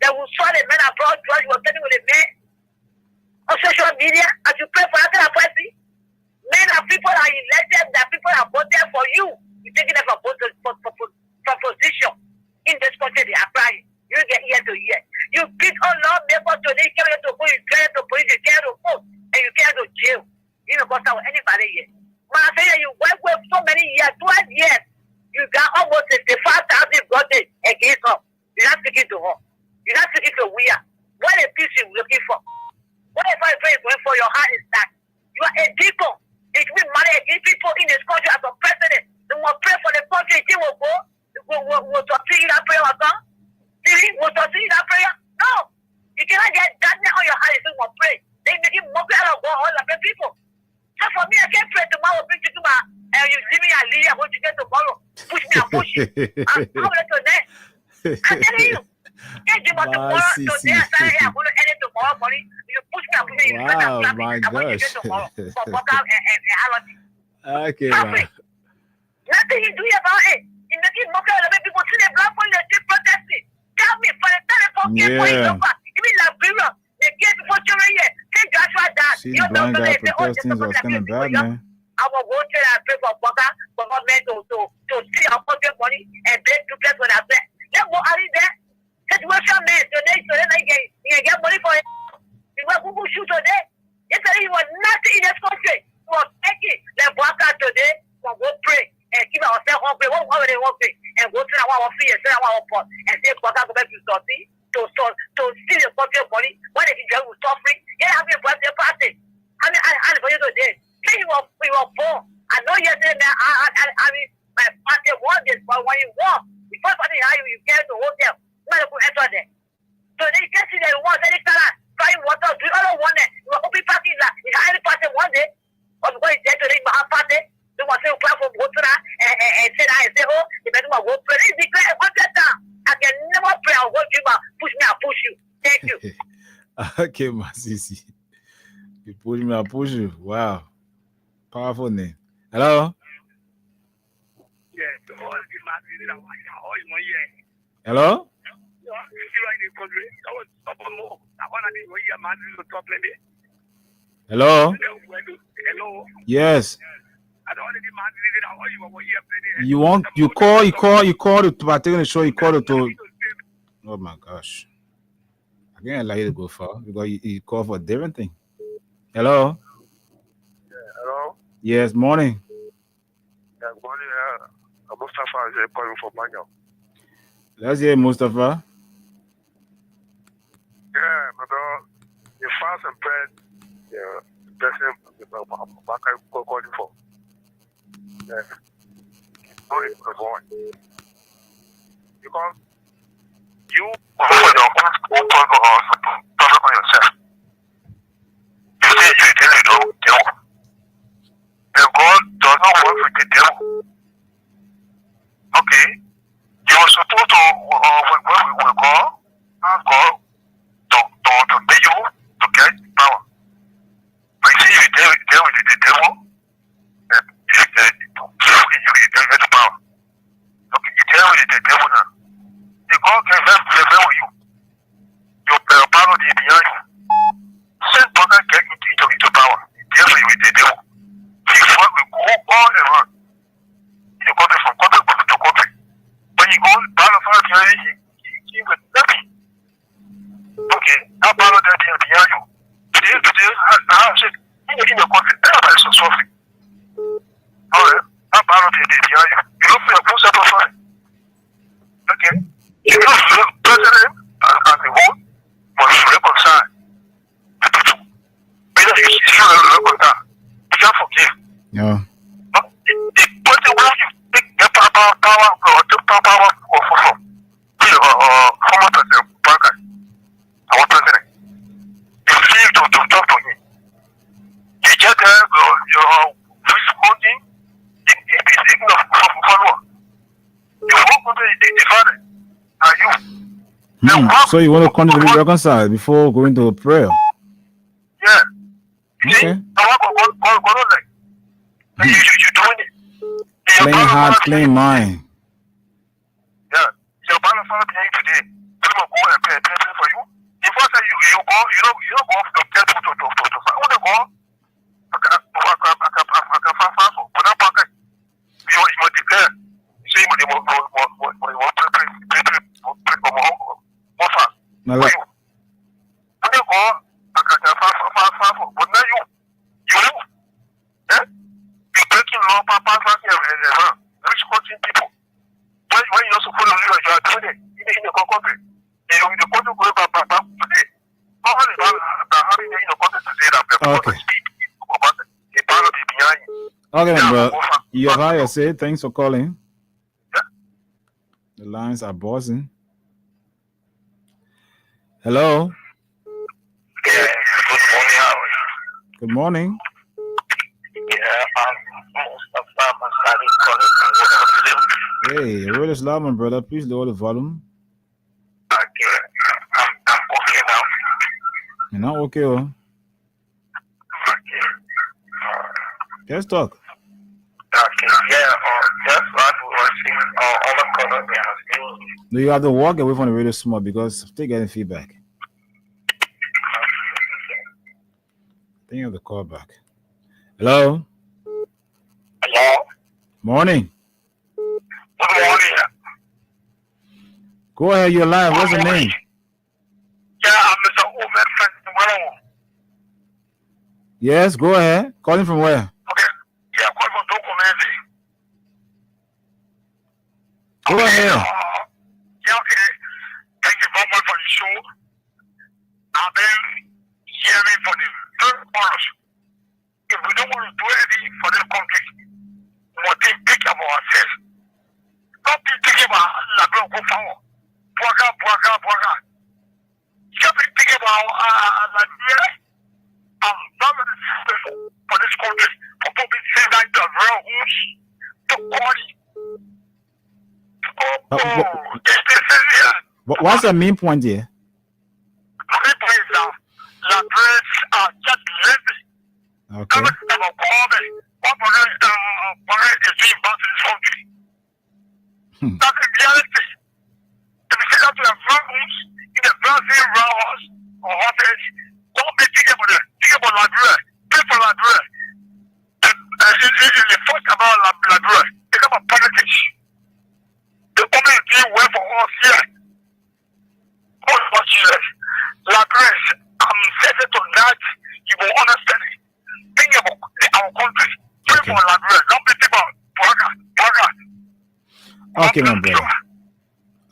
They will saw the men abroad drugs. You were telling with the men on social media. I should pray for that kind of person. Men are people that are elected, that people that are voted for you. You're taking them from position. In this country, they are crying. You get year to year. You beat on Lord, therefore today, you carry to go, you carry to police, you carry to court, and you carry to jail. You don't cost out anybody here. But I say you work with so many years, 12 years. You got almost 65,000 birthday against her. You're not speaking to her. You're not speaking to Wea. What a peace you're looking for. What if I pray for your heart is that? You are a deacon. It will matter against people in this country as a president. They will pray for the country. They will go. Will succeed in that prayer or not? Will succeed in that prayer? No. You cannot get that on your heart if you will pray. They make it more better go all of the people. So for me, I can't pray tomorrow. Bring you to my you leave me and leave. I want to get tomorrow. Push me and push you. I'm going to that. I'm telling you. Can't give us tomorrow. Today, I say, I'm going to end it tomorrow morning. You push me and push me. Wow, my I want to get tomorrow. For workout and allergy. Okay, man. Nothing you do about it. You make it more clear that people see the black people in the protesting. Tell me, for the telephone, Yeah. even Liberia, they gave people children here. Say Joshua died. See, blind guy protesting was kind of bad, man. I will go to and pray for Boga, for government to see our country money and pay to get what I said. Let's go out there. Situation man, today, so then you get money for it. You will Google shoot today. Yesterday, he was nothing in this country. He was taking the Boga today, we'll go pray and keep ourselves hungry. What will they want to and go to our feet and say our pot and say Boga go back to Saucy to see the country money. When they get suffering, they have a birthday party. I mean, for you today. We were born. I know yesterday, I mean, my party won this, but when you walk, the first party you get to the hotel, you might go enter there. So then you can see that once any color, trying water, do all one day. You will open party that you have any party one day, or you go in there to the party, they will say, you clap for water and say that, and say, oh, the man will go pray. They declare a hundred times. I can never pray, I'll go dream, push me, I'll push you. Thank you. Okay, Masisi. You push me, I push you. Wow. Powerful name. Hello? Hello? Hello? Hello. Yes. You call to partake in the show, you call to oh my gosh. I can't allow you to go far because you call for a different thing. Hello? Hello. Yes, morning. Yeah, good morning. Mustafa is calling from Banyo. Let's hear Mustafa. Yeah, but the fast and prayer, the person calling for. Yeah. No, it's the boy. Because you talk about yourself. You say you don't. And go teaching with nothing. Okay, how about that day behind you? Today, I said, in the country, everybody is suffering. Alright, how about that day behind you? You look for your full support. Okay, you look for the president and the whole must reconcile. Because if you reconcile, you can't forgive. Yeah. The person where you take the power or the power of former president, Barack, our president, you feel to talk to him. You get your responding in the follower. You walk with the father, and you. So you want to come to be reconciled before going to prayer? Yeah. Okay. You doing it. Clean heart, clean mind. Yeah. Your balance father behind today. People go and pray for you. If I say you go, you don't go to get to when you go, I can fast for. But now, you declare. Say what you want pray for more fast. Now, When you go, I can fast for. But now you, you're breaking law, fast and rich coaching people. When you're supposed to live, you are doing it in your country. In the country, go back today. Not only that, having in your country today, that okay. The power be behind you. Okay, bro. You have had your say. Thanks for calling. Yeah. The lines are buzzing. Hello. Yeah, good morning, how are you? Good morning. Yeah, most of calling from Hey, radio loud, my brother. Please lower the volume. Okay, I'm okay now. You're not okay, oh. Okay. Let's talk. Okay, yeah, that's what we were seeing all the Colombians. Do you have to walk away from the radio small because I'm still getting feedback? I think you have to call back. Hello. Hello. Morning. Good morning. Go ahead, you're live. What's your name? Yeah, I'm Mr. Omer Fenton. Yes, go ahead. Calling from where? Okay. Yeah, call for document. Go ahead. Yeah, okay. Thank you very much for the show. I've been hearing for the third chorus. If we don't want to do anything for this country, we must think about ourselves. Not be thinking about la go forward. Bwaka. You can't be thinking about Nigeria. I'm not for this country. For people saying that the real who's the body. What's the main point here? The main point is that the Brits are just lazy. Okay. What is being bought in this country? That's the reality. If you take out to the rooms, in the Brazil house or hotels, don't be thinking about it. Think about Liberia. Pay for Liberia. In the first about Liberia, think about politics. The only thing well for us here. Most much years. Liberia, I'm certain tonight you will understand it. Think about our country. Pray for Liberia. Don't be thinking about Bwaka. Okay, my brother.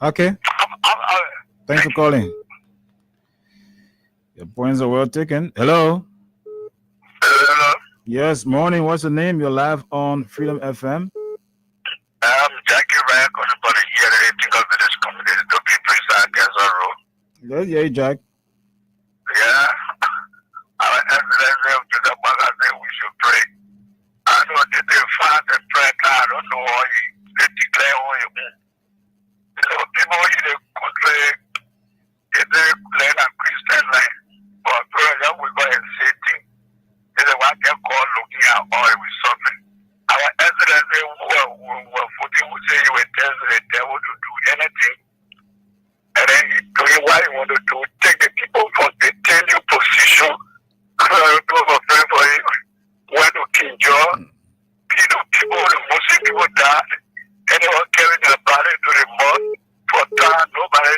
Okay. Thanks for calling. Your points are well taken. Hello. Hello. Yes, morning. What's your name? You're live on Freedom FM. I'm Jackie Ryan, calling here. I think of this company to be precise against our role. Let's hear you, Jack. Yeah. Our evidence to the magazine we should pray. I know that they fast and pray. I don't know why they declare who you mean. People in the country, they learn a Christian life. But prayer, we go and say things. This is what they call looking at oil with something. Our evidence, we say you will tell the devil to do anything. And then you do what you want to do. Take the people from the tell you position. Those are praying for you. When to King John, people, the Muslim people died. Anyone carrying their body to the mosque for time, nobody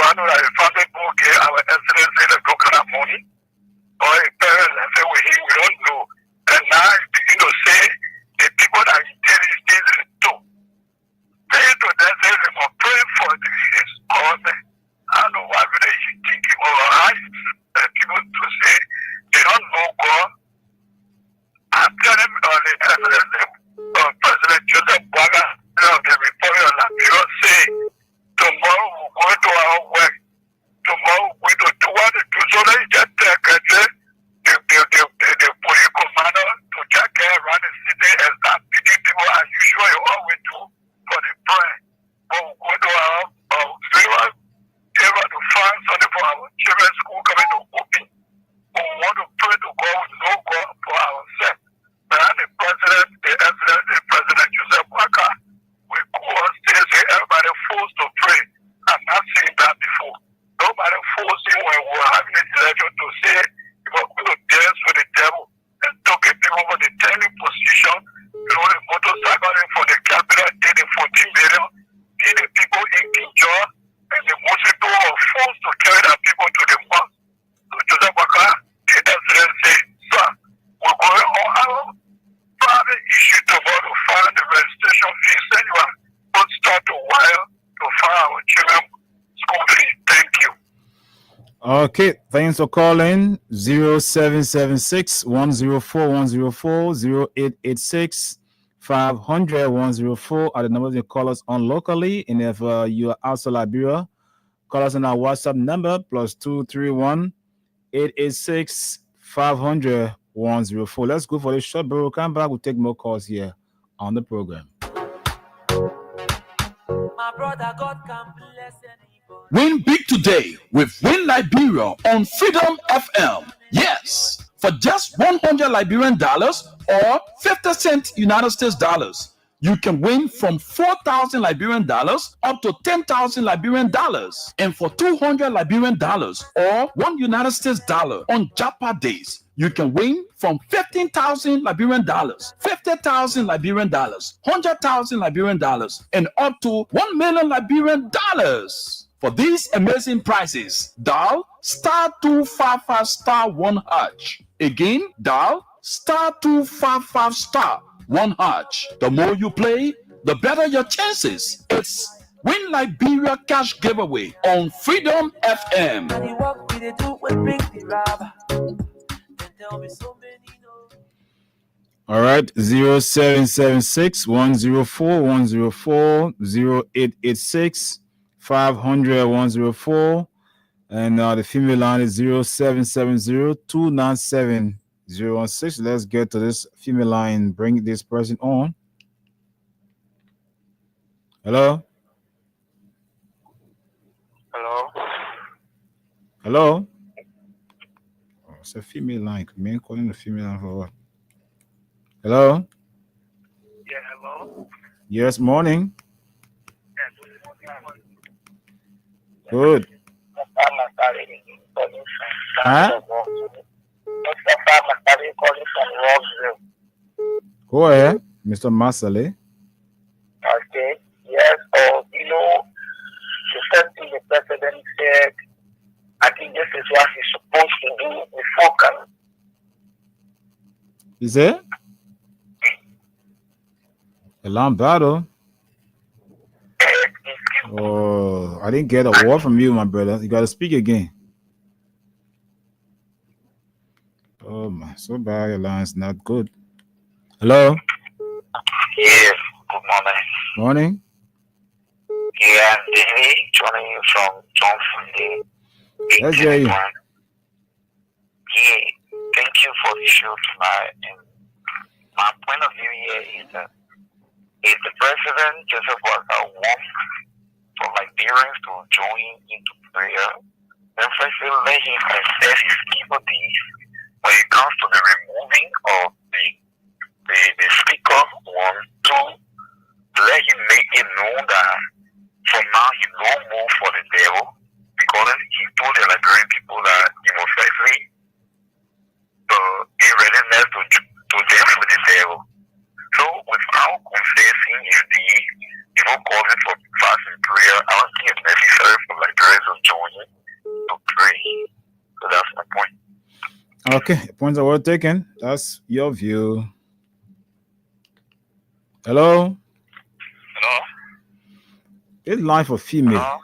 I know that the family will give our excellency the coconut money, or a parent and say, we don't know. And now you begin to say, the people that you tell these things to, pay to them, say, they must pray for his government. I don't know why they should think or how people to say, they don't know God. I'm telling the excellency, President Joseph Boaga, the reporter of Liberia, say, tomorrow we're going to our work. Tomorrow we're going to do what to do. So they just the police commander to just get around the city and start beating people as usual you always do for the prayer. But we're going to our favor to find something for our children's school coming to open. We want to pray to God with no God for ourselves. But the president, the excellent President Joseph Boaga, we go on stage say everybody forced to pray. I'm not saying that before. Nobody forcing when we're having a election to say we're going to dance with the devil and talking people for the turning position, the motorcycle for the capital, the 14 million, the people in Kinshasa, and the most people are forced to carry the people to the mosque. So Joseph Boaga, the excellent say, sir, we're going on our private issue tomorrow to find the registration fees anyway. We'll start to wire to find our children school fees. Thank you. Okay, thanks for calling. 0776 104 104 0886 500 104 are the numbers you call us on locally. And if you are outside Liberia, call us on our WhatsApp number +231 886 500 104. Let's go for this short break. We'll come back. We'll take more calls here on the program. My brother, God can bless anybody. Win big today with Win Liberia on Freedom FM. Yes, for just $100 Liberian dollars or 50 cent United States dollars, you can win from 4,000 Liberian dollars up to 10,000 Liberian dollars. And for $200 Liberian dollars or $1 United States dollar on Japa days, you can win from 15,000 Liberian dollars, 50,000 Liberian dollars, 100,000 Liberian dollars, and up to 1 million Liberian dollars. For these amazing prizes, dial *255*1#. Again, dial *255*1#. The more you play, the better your chances. It's Win Liberia Cash Giveaway on Freedom FM. And the work we do will bring the rubber. They tell me so many know. All right, 0776 104 104 0886 500 104, and the female line is 0770 297 016. Let's get to this female line. Bring this person on. Hello. Hello. Oh, it's a female line. Man calling the female line for what? Hello. Yeah, hello. Yes, morning. Good. Huh? Go ahead, Mr. Masale. Okay. Yes. You know, the first thing the president said, I think this is what he's supposed to do before coming. Is it? A long battle. Oh, I didn't get a word from you, my brother. You got to speak again. Oh, my. So bad. Your line's not good. Hello? Yes. Good morning. Morning. Yeah, I'm David, joining you from Johnson. Let's hear you. Yeah, thank you for the show tonight. And my point of view here is that if the president Joseph Boaga wants for Liberians to join into prayer, then first let him assess his capabilities when it comes to the removing of the speaker. 1, 2, let him make it known that for now he no more for the devil, because he told the Liberian people that he was actually in readiness to dance with the devil. So without confessing his deed, causing for fast and prayer, I don't think it's necessary for Liberians to join Okay, points are well taken. That's your view. Hello? Hello? It's line for female. Hello?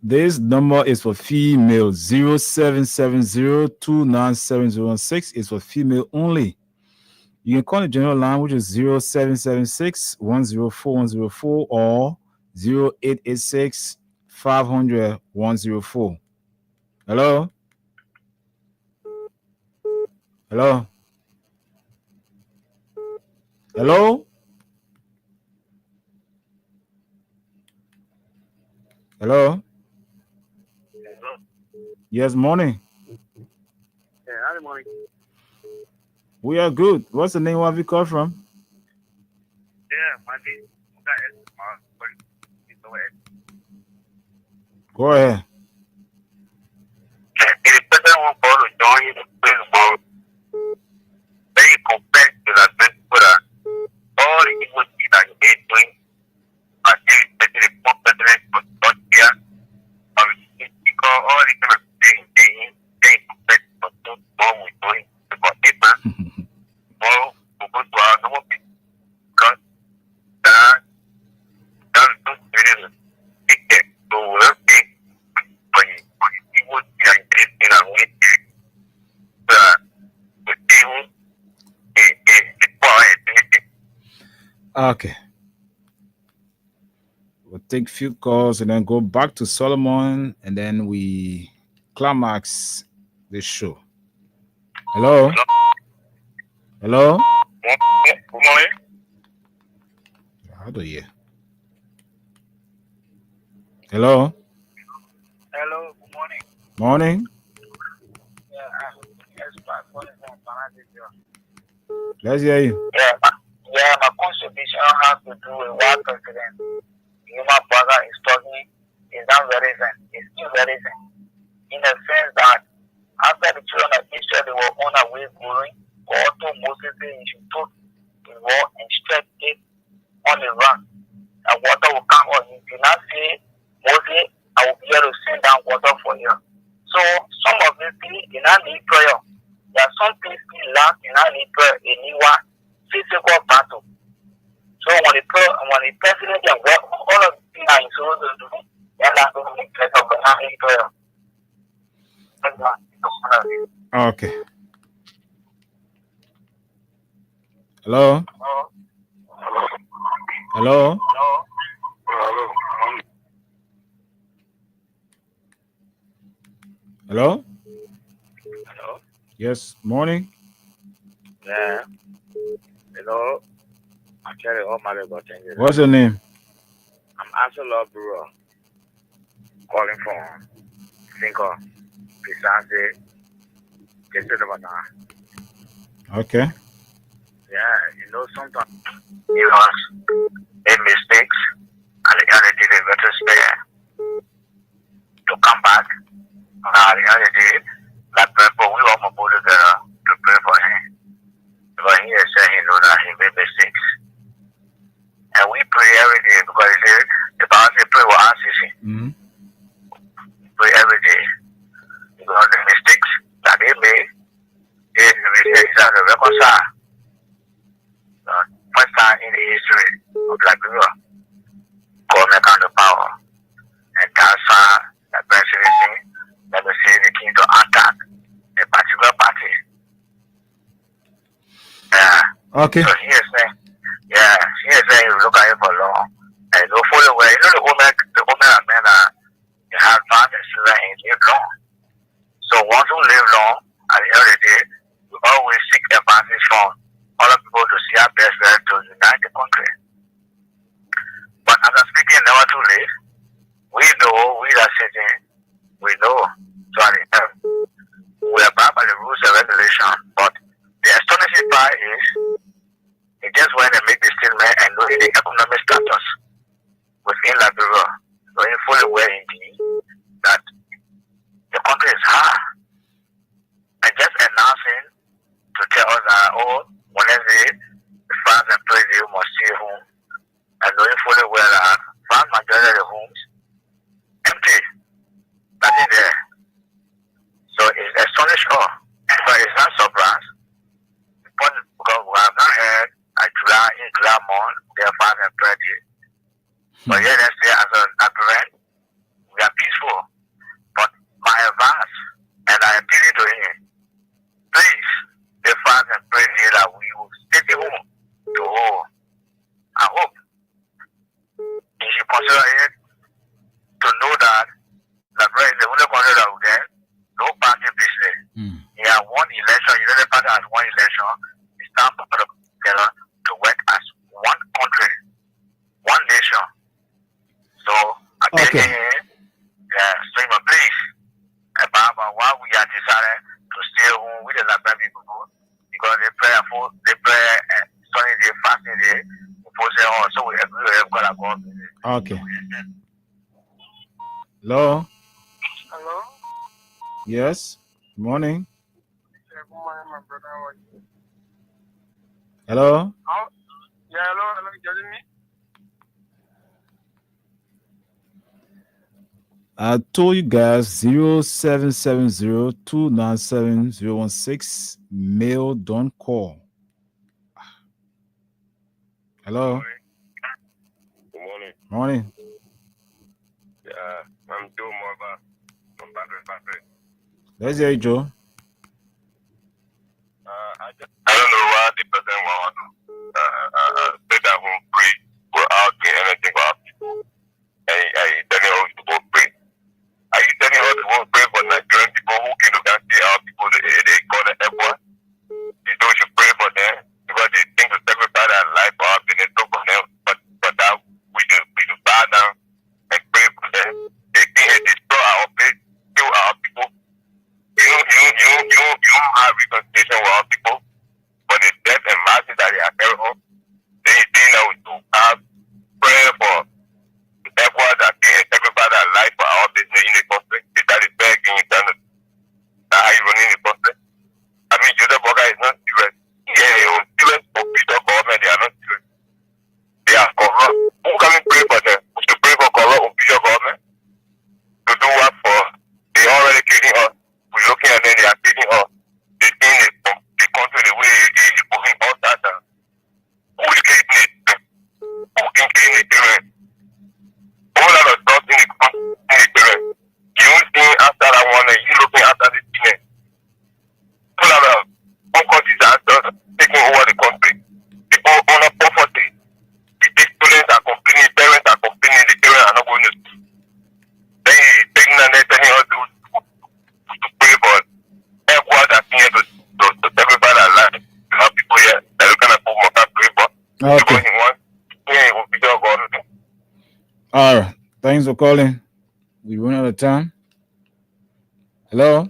This number is for female. 0770-29706 is for female only. You can call the general line, which is 0776-104-104 or 0886-500-104. Hello? Hello? Hello? Hello? Yes, morning. Yeah, good morning. We are good. What's the name of you call from? Yeah, my name is Go ahead. If the president won't follow join the principle, they compared to that principle, all the evil things that they doing, and they report president for Georgia, because all the kind of things they compared to what we're doing, because people, all who go to our normal people, because that's really big thing. So we'll see when evil things are getting away. Okay. We'll take few calls and then go back to Solomon and then we climax the show. Hello? Hello? Good morning. How do you? Hello? Hello, good morning. Morning? Yeah, calling from Panadizio. Let's hear you. Yeah, my contribution has to do with what president Human Brother is talking is not relevant. It's irrelevant. In the sense that after the children of Israel they were on their way going, God told Moses that he should put the war and stretch it on the run. And water will come on. He did not say, Moses, I will be able to send down water for you. So some of these things do not need prayer. There are some things we lack in not need prayer. They need one physical battle. So when the president can work all of the things that he's supposed to do, they're not going to make prayer, but not need prayer. Okay. Hello? Hello? Hello? Hello? Yes, morning. Yeah. Hello? I'm Cherry Omar. What's your name? I'm Angelo Buro. Calling from Cinco, Pisante, Kesedabana. Okay. Yeah, you know, sometimes you made mistakes and the reality they better stay to come back. And the reality that people we all put together to pray for him. Because he is saying he know that he made mistakes. And we pray every day because he said the Bible says pray will answer him. Mm-hmm. Pray every day. Because the mistakes that they made is the mistakes that they reconcile. First time in the history of Liberia, God make on the power. And that's how the presidency, let me say, the king to attack a particular party. Yeah. Okay. So he is saying, you look at it for long. And you follow where, you know, the woman and men they have found and children and live long. So once you live long, at the end of the day, we always seek advantage from other people to see our best way to unite the country. But as I'm speaking, never too late. We know, we are sitting, we know. So at the end, we are bound by the rules and regulations. But the astonishing part is, it just when they make the statement and know the economic status within Liberia, knowing fully well indeed that the country is hard. And just announcing to tell us that, whenever the farms and praise you must stay home, and knowing fully well that vast majority of the homes empty. That is there. as a Nigerian, we are peaceful. But my advice, and I appeal to him, please, the fast and pray that we will stay the home to hold. I hope he should consider it to know that Liberia is the only country that will get no party business. He has won election, United Party has won election. It's time for them together to work as one country, one nation. So I tell Okay. so please, about why we are decided to stay home with the Liberian people because they pray Sunday day, fasting day, so we agree with God. Okay. Hello. Hello? Yes. Morning. Yeah, good morning, my brother. How are you? Hello. Yeah, hello, you hearing me? I told you guys 0770-297-016. Mail, don't call. Hello. Good morning. Morning. Yeah, I'm Joe Morba from Patrick. Let's hear you, Joe. I don't know why the president want to stay at home, pray, go out, do anything for our people. And telling us to go pray. Are you telling us to go pray for Nigerian people who can look and see our people, they call the airport? You know, we should pray for them because they think to sacrifice their life for our business, so for them. But that we should bow down and pray for them. They think they destroy our place, kill our people. You don't have reconciliation with our people, but the death and mercy that they are carrying on, they think that we should have prayer for the airport that can sacrifice their life for our business in the country. Is that the best thing you've done? That's how you run in the country. I mean, Joseph Boga is not serious. Yeah, they are serious for Peter government. They are not serious. They are corrupt. Who can we pray for them? We should pray for corrupt official government to do what for? They already killing us. We're looking at them, they are killing us. They think the country the way they putting all that. Who is killing it? Who can kill the children? All of us not in the children. You think after that one, you looking after the children. All of us, uncle disaster, taking over the country. People under poverty. The students are complaining, parents are complaining, the children are not going to school. Then he's taking and they're telling us to pray for airport that here to sacrifice their life. You have people here that are going to put more time pray for. Okay. Because he wants, he will be your God. All right. Thanks for calling. We run out of time. Hello.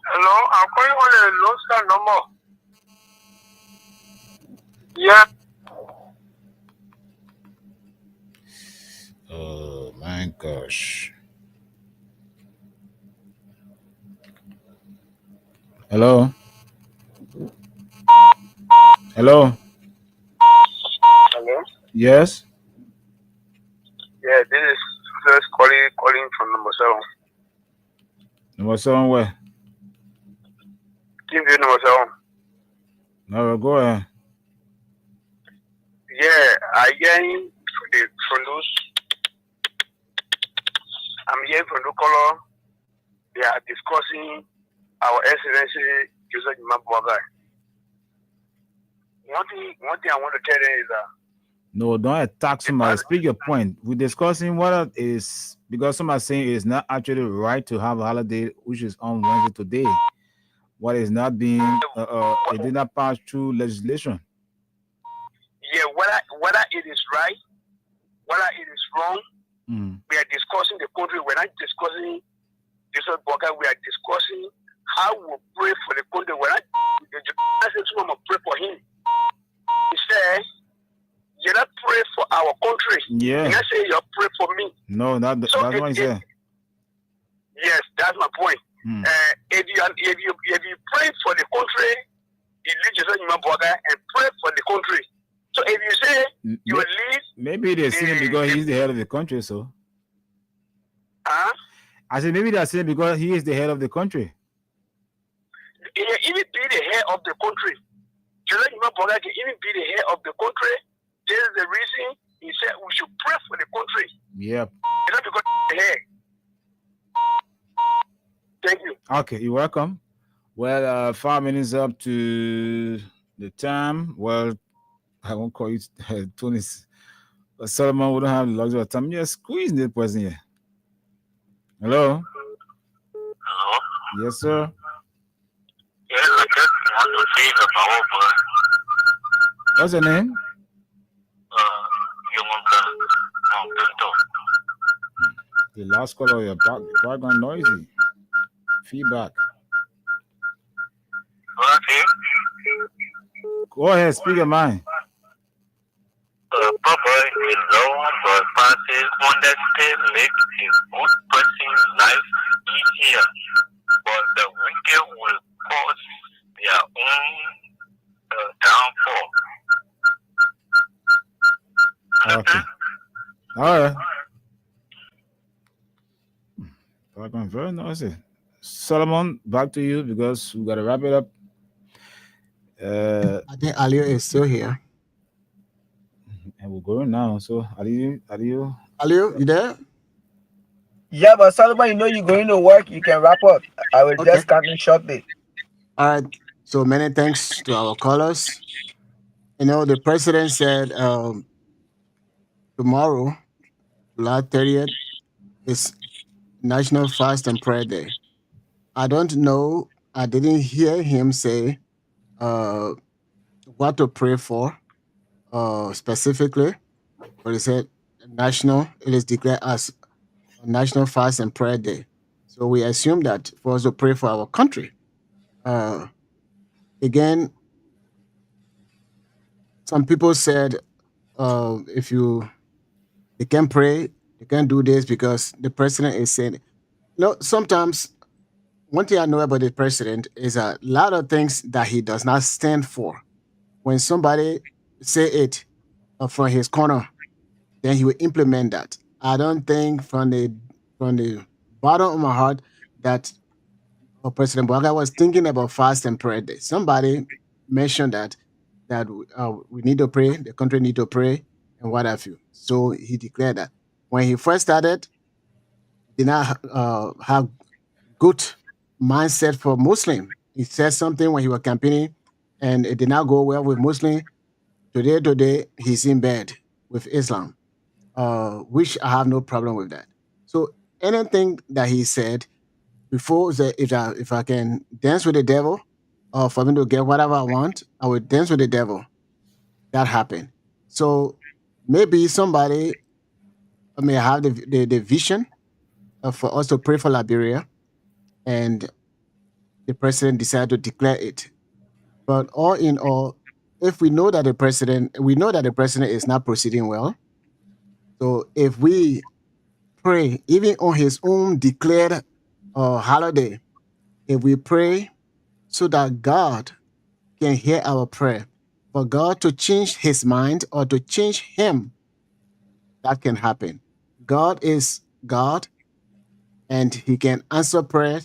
Hello, I'm calling on a low star number. Yeah. Oh my gosh. Hello. Hello. Hello? Yes. Yeah, this is first calling from number 7. Number 7 where? Give you number 7. No, go ahead. Yeah, I hearing from those. I'm hearing from the color. They are discussing our Excellency Joseph Mabuagai. One thing I want to tell them is that No, don't attack somebody. Speak your point. We're discussing what is because somebody saying it's not actually right to have a holiday which is on Wednesday today. What is not being it did not pass through legislation. yeah, whether it is right, whether it is wrong, we are discussing the country. We're not discussing Joseph Boga. We are discussing how we pray for the country. We're not pray for him. He said, "You not pray for our country." Yeah. And I say, "You pray for me." No, that's what I said. Yes, that's my point. If you pray for the country, you lead Joseph Boga and pray for the country. So if you say you will lead, maybe they're saying because he's the head of the country, so. I said maybe they're saying because he is the head of the country. Even be the head of the country. Joseph Boga can even be the head of the country. This is the reason He said we should pray for the country. Yep. It's not because hey. Thank you. Okay, you're welcome. Well, 5 minutes up to the time. Well, I won't call you Tony. But Solomon, we don't have the luxury of time. You're squeezing the person here. Hello? Hello? Yes, sir. Yes, I just want to say the power of What's your name? human blood from Tonto. The last call of your background noisy. Feedback. Okay. Go ahead, speak your mind. Papa is known for passes honesty make a good person's life easier, but the wicked will cause their own downfall. Okay. All right. Background very noisy. Solomon, back to you because we gotta wrap it up. I think Alio is still here. And we're going now. So are you Alio, you there? Yeah, but Solomon, you know you're going to work. You can wrap up. I will Okay. just come in shortly. All right. So many thanks to our callers. You know, the president said tomorrow, July 30th, is National Fast and Prayer Day. I don't know. I didn't hear him say what to pray for specifically, but he said it is declared as National Fast and Prayer Day. So we assume that for us to pray for our country. Again, some people said they can pray, they can do this because the president is saying it. Sometimes one thing I know about the president is a lot of things that he does not stand for. When somebody say it from his corner, then he will implement that. I don't think from the bottom of my heart that President Bouaga was thinking about fast and prayer day. Somebody mentioned that we need to pray, the country need to pray, and what have you. So he declared that. When he first started, he did not have good mindset for Muslim. He said something when he was campaigning, and it did not go well with Muslim. Today, he's in bed with Islam, which I have no problem with that. So anything that he said before, if I can dance with the devil, or for me to get whatever I want, I would dance with the devil. That happened. So maybe somebody may have the vision for us to pray for Liberia, and the president decided to declare it. But all in all, if we know that the president is not proceeding well, so if we pray even on his own declared holiday, if we pray so that God can hear our prayer, for God to change his mind or to change him, that can happen. God is God, and he can answer prayer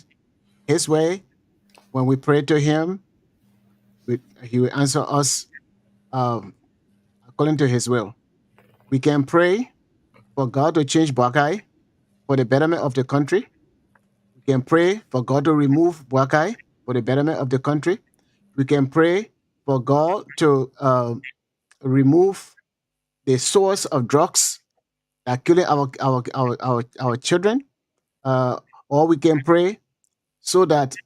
his way. When we pray to him, he will answer us according to his will. We can pray for God to change Buakai for the betterment of the country. We can pray for God to remove Buakai for the betterment of the country. We can pray for God to remove the source of drugs that are killing our children. Or we can pray so that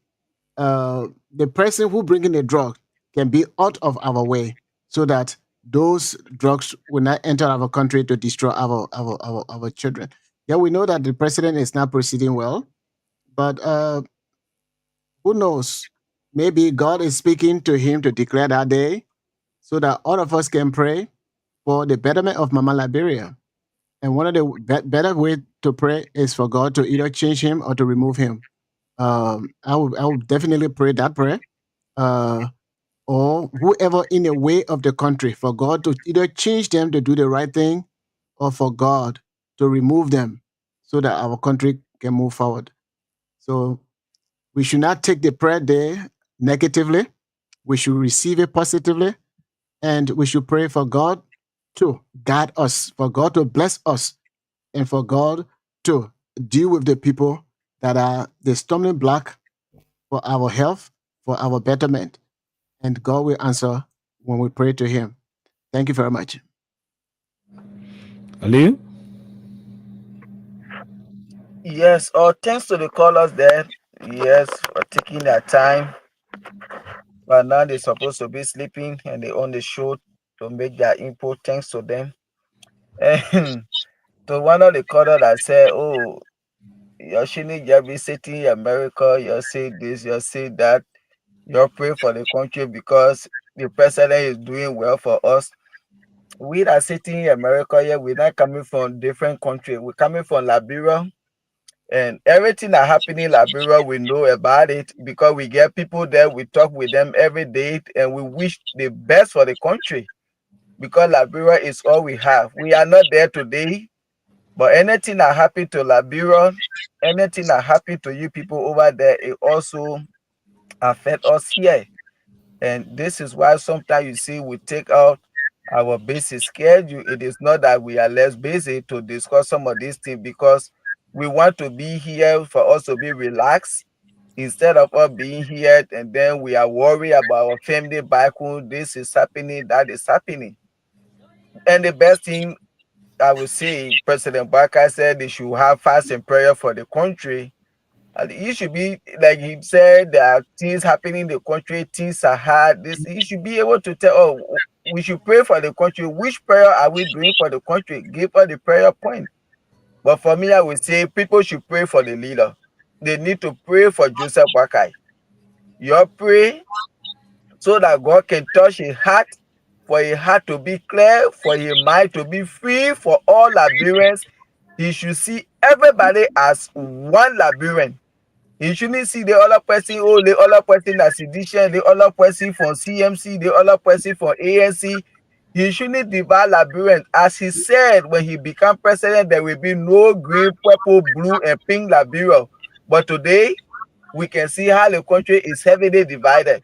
the person who bringing the drug can be out of our way, so that those drugs will not enter our country to destroy our children. Yeah, we know that the president is not proceeding well, but who knows? Maybe God is speaking to him to declare that day, so that all of us can pray for the betterment of Mama Liberia. And one of the better way to pray is for God to either change him or to remove him. I will definitely pray that prayer. Or whoever in the way of the country, for God to either change them to do the right thing, or for God to remove them so that our country can move forward. So we should not take the prayer day negatively. We should receive it positively, and we should pray for God to guide us, for God to bless us, and for God to deal with the people that are the stumbling block for our health, for our betterment. And God will answer when we pray to Him. Thank you very much. Ali? Yes, thanks to the callers there. Yes, for taking their time. But now they're supposed to be sleeping and they on the show to make their input. Thanks to them. And to one of the callers that said, oh, you shouldn't just be sitting in America, you say this, you say that, you pray for the country because the president is doing well for us. We that sitting in America here, we're not coming from different country. We're coming from Liberia. And everything that happening in Liberia, we know about it because we get people there, we talk with them every day, and we wish the best for the country because Liberia is all we have. We are not there today, but anything that happened to Liberia, anything that happened to you people over there, it also affect us here. And this is why sometimes you see we take out our basic schedule. It is not that we are less busy to discuss some of these things because we want to be here for us to be relaxed instead of us being here and then we are worried about our family back home. This is happening, that is happening. And the best thing I would say, President Barker said they should have fast and prayer for the country. And he should be, like he said, there are things happening in the country, things are hard. This he should be able to tell, oh, we should pray for the country. Which prayer are we doing for the country? Give us the prayer point. But for me, I would say people should pray for the leader. They need to pray for Joseph Boakai. You pray so that God can touch his heart, for his heart to be clear, for his mind to be free for all Liberians. He should see everybody as one Liberian. He shouldn't see the other person, oh, the other person that's sedition, the other person from CMC, the other person from ANC. He shouldn't divide Liberians. As he said, when he became president, there will be no green, purple, blue, and pink Liberia. But today, we can see how the country is heavily divided.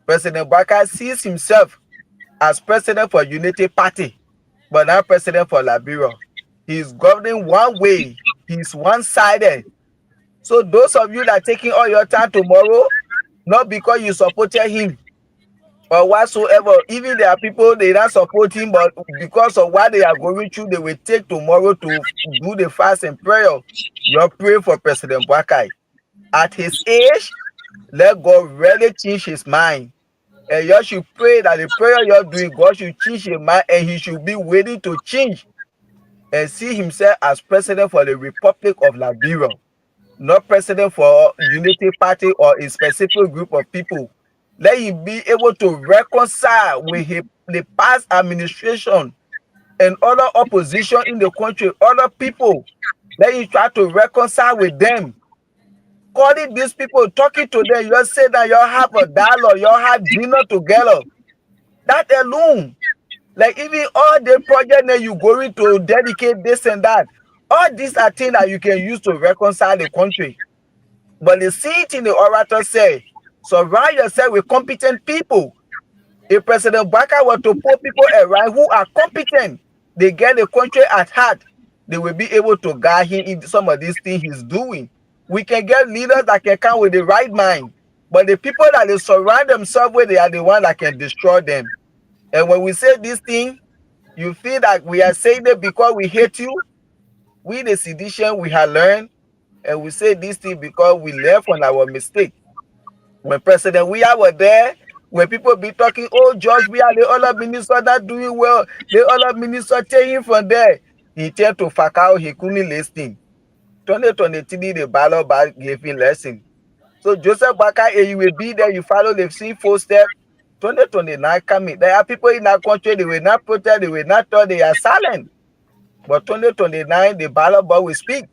President Barker sees himself as president for Unity Party, but not president for Liberia. He's governing one way. He's one-sided. So those of you that are taking all your time tomorrow, not because you supported him or whatsoever, even there are people they don't support him, but because of what they are going through, they will take tomorrow to do the fast and prayer. You pray for President Boakai. At his age, let God really change his mind. And you should pray that the prayer you're doing, God should change his mind and he should be willing to change and see himself as president for the Republic of Liberia, not president for Unity Party or a specific group of people. Let him be able to reconcile with the past administration and other opposition in the country, other people. Let him try to reconcile with them. Calling these people, talking to them, you say that you have a dialogue, you have dinner together. That alone, like even all the projects that you going to dedicate this and that, all these are things that you can use to reconcile the country. But the same thing the orator said, surround yourself with competent people. If President Barker were to put people around who are competent, they get the country at heart, they will be able to guide him in some of these things he's doing. We can get leaders that can come with the right mind, but the people that they surround themselves with, they are the ones that can destroy them. And when we say this thing, you feel that we are saying it because we hate you. We, the sedition, we have learned, and we say this thing because we learn from our mistake. When President Weah was there, when people be talking, oh, George Weah, the other minister that doing well, the other minister taking from there, he turned to Fakao, he couldn't listen. 2023, the ballot bag gave him lesson. So Joseph Boakai, you will be there, you follow the same footsteps. 2029 coming. There are people in that country, they will not protest, they will not talk, they are silent. But 2029, the ballot box will speak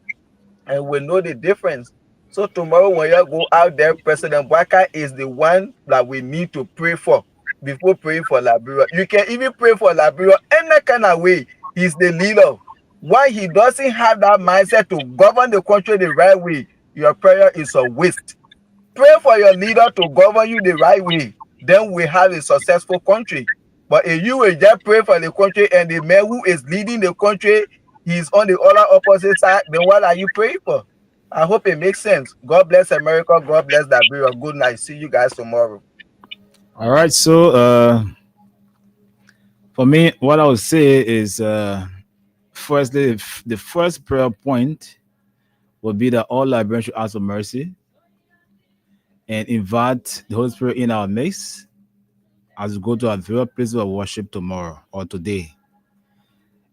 and we'll know the difference. So tomorrow when you go out there, President Boakai is the one that we need to pray for before praying for Liberia. You can even pray for Liberia any kind of way. He's the leader. Why he doesn't have that mindset to govern the country the right way, your prayer is a waste. Pray for your leader to govern you the right way. Then we have a successful country. But if you will just pray for the country and the man who is leading the country, he's on the other opposite side, then what are you praying for? I hope it makes sense. God bless America. God bless Liberia. Good night. See you guys tomorrow. All right. So for me, what I would say is firstly, the first prayer point would be that all Liberians should ask for mercy and invite the Holy Spirit in our midst as we go to our various places of worship tomorrow or today.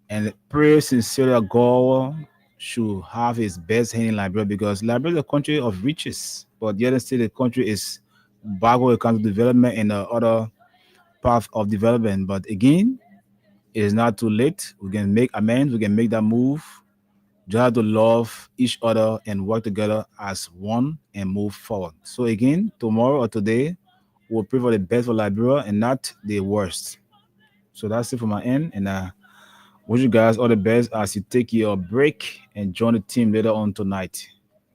And pray sincerely that God should have his best hand in Liberia, because Liberia is a country of riches, but the other state the country is back when it comes to development and the other path of development. But again, it is not too late. We can make amends. We can make that move. You have to love each other and work together as one and move forward. So again, tomorrow or today, we'll pray for the best for Liberia and not the worst. So that's it for my end. And wish you guys all the best as you take your break and join the team later on tonight.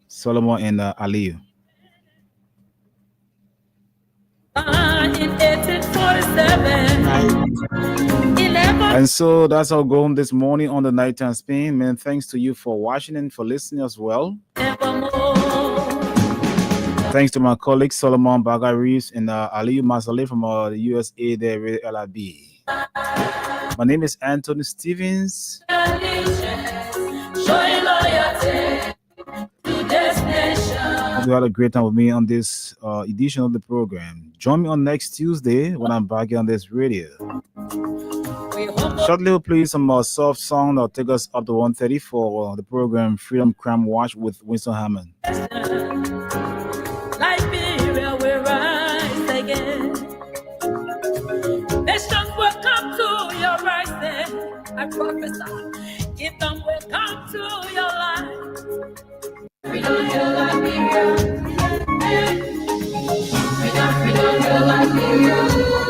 Solomon and Aliyu. In 1847, And so that's our go home this morning on the Nighttime Spin. Man, thanks to you for watching and for listening as well. Thanks to my colleagues Solomon Bagaris and Aliyu Masale from the USA there with LIB. My name is Anthony Stevens. You had a great time with me on this edition of the program. Join me on next Tuesday when I'm back on this radio. Shortly, we'll play some soft song that'll take us up to 1:30 for the program Freedom Crime Watch with Winston Hammond. Liberia will rise again. Nations will come to your rising. I prophesy. Kingdom will come to your life. Freedom, Liberia. Freedom, Liberia.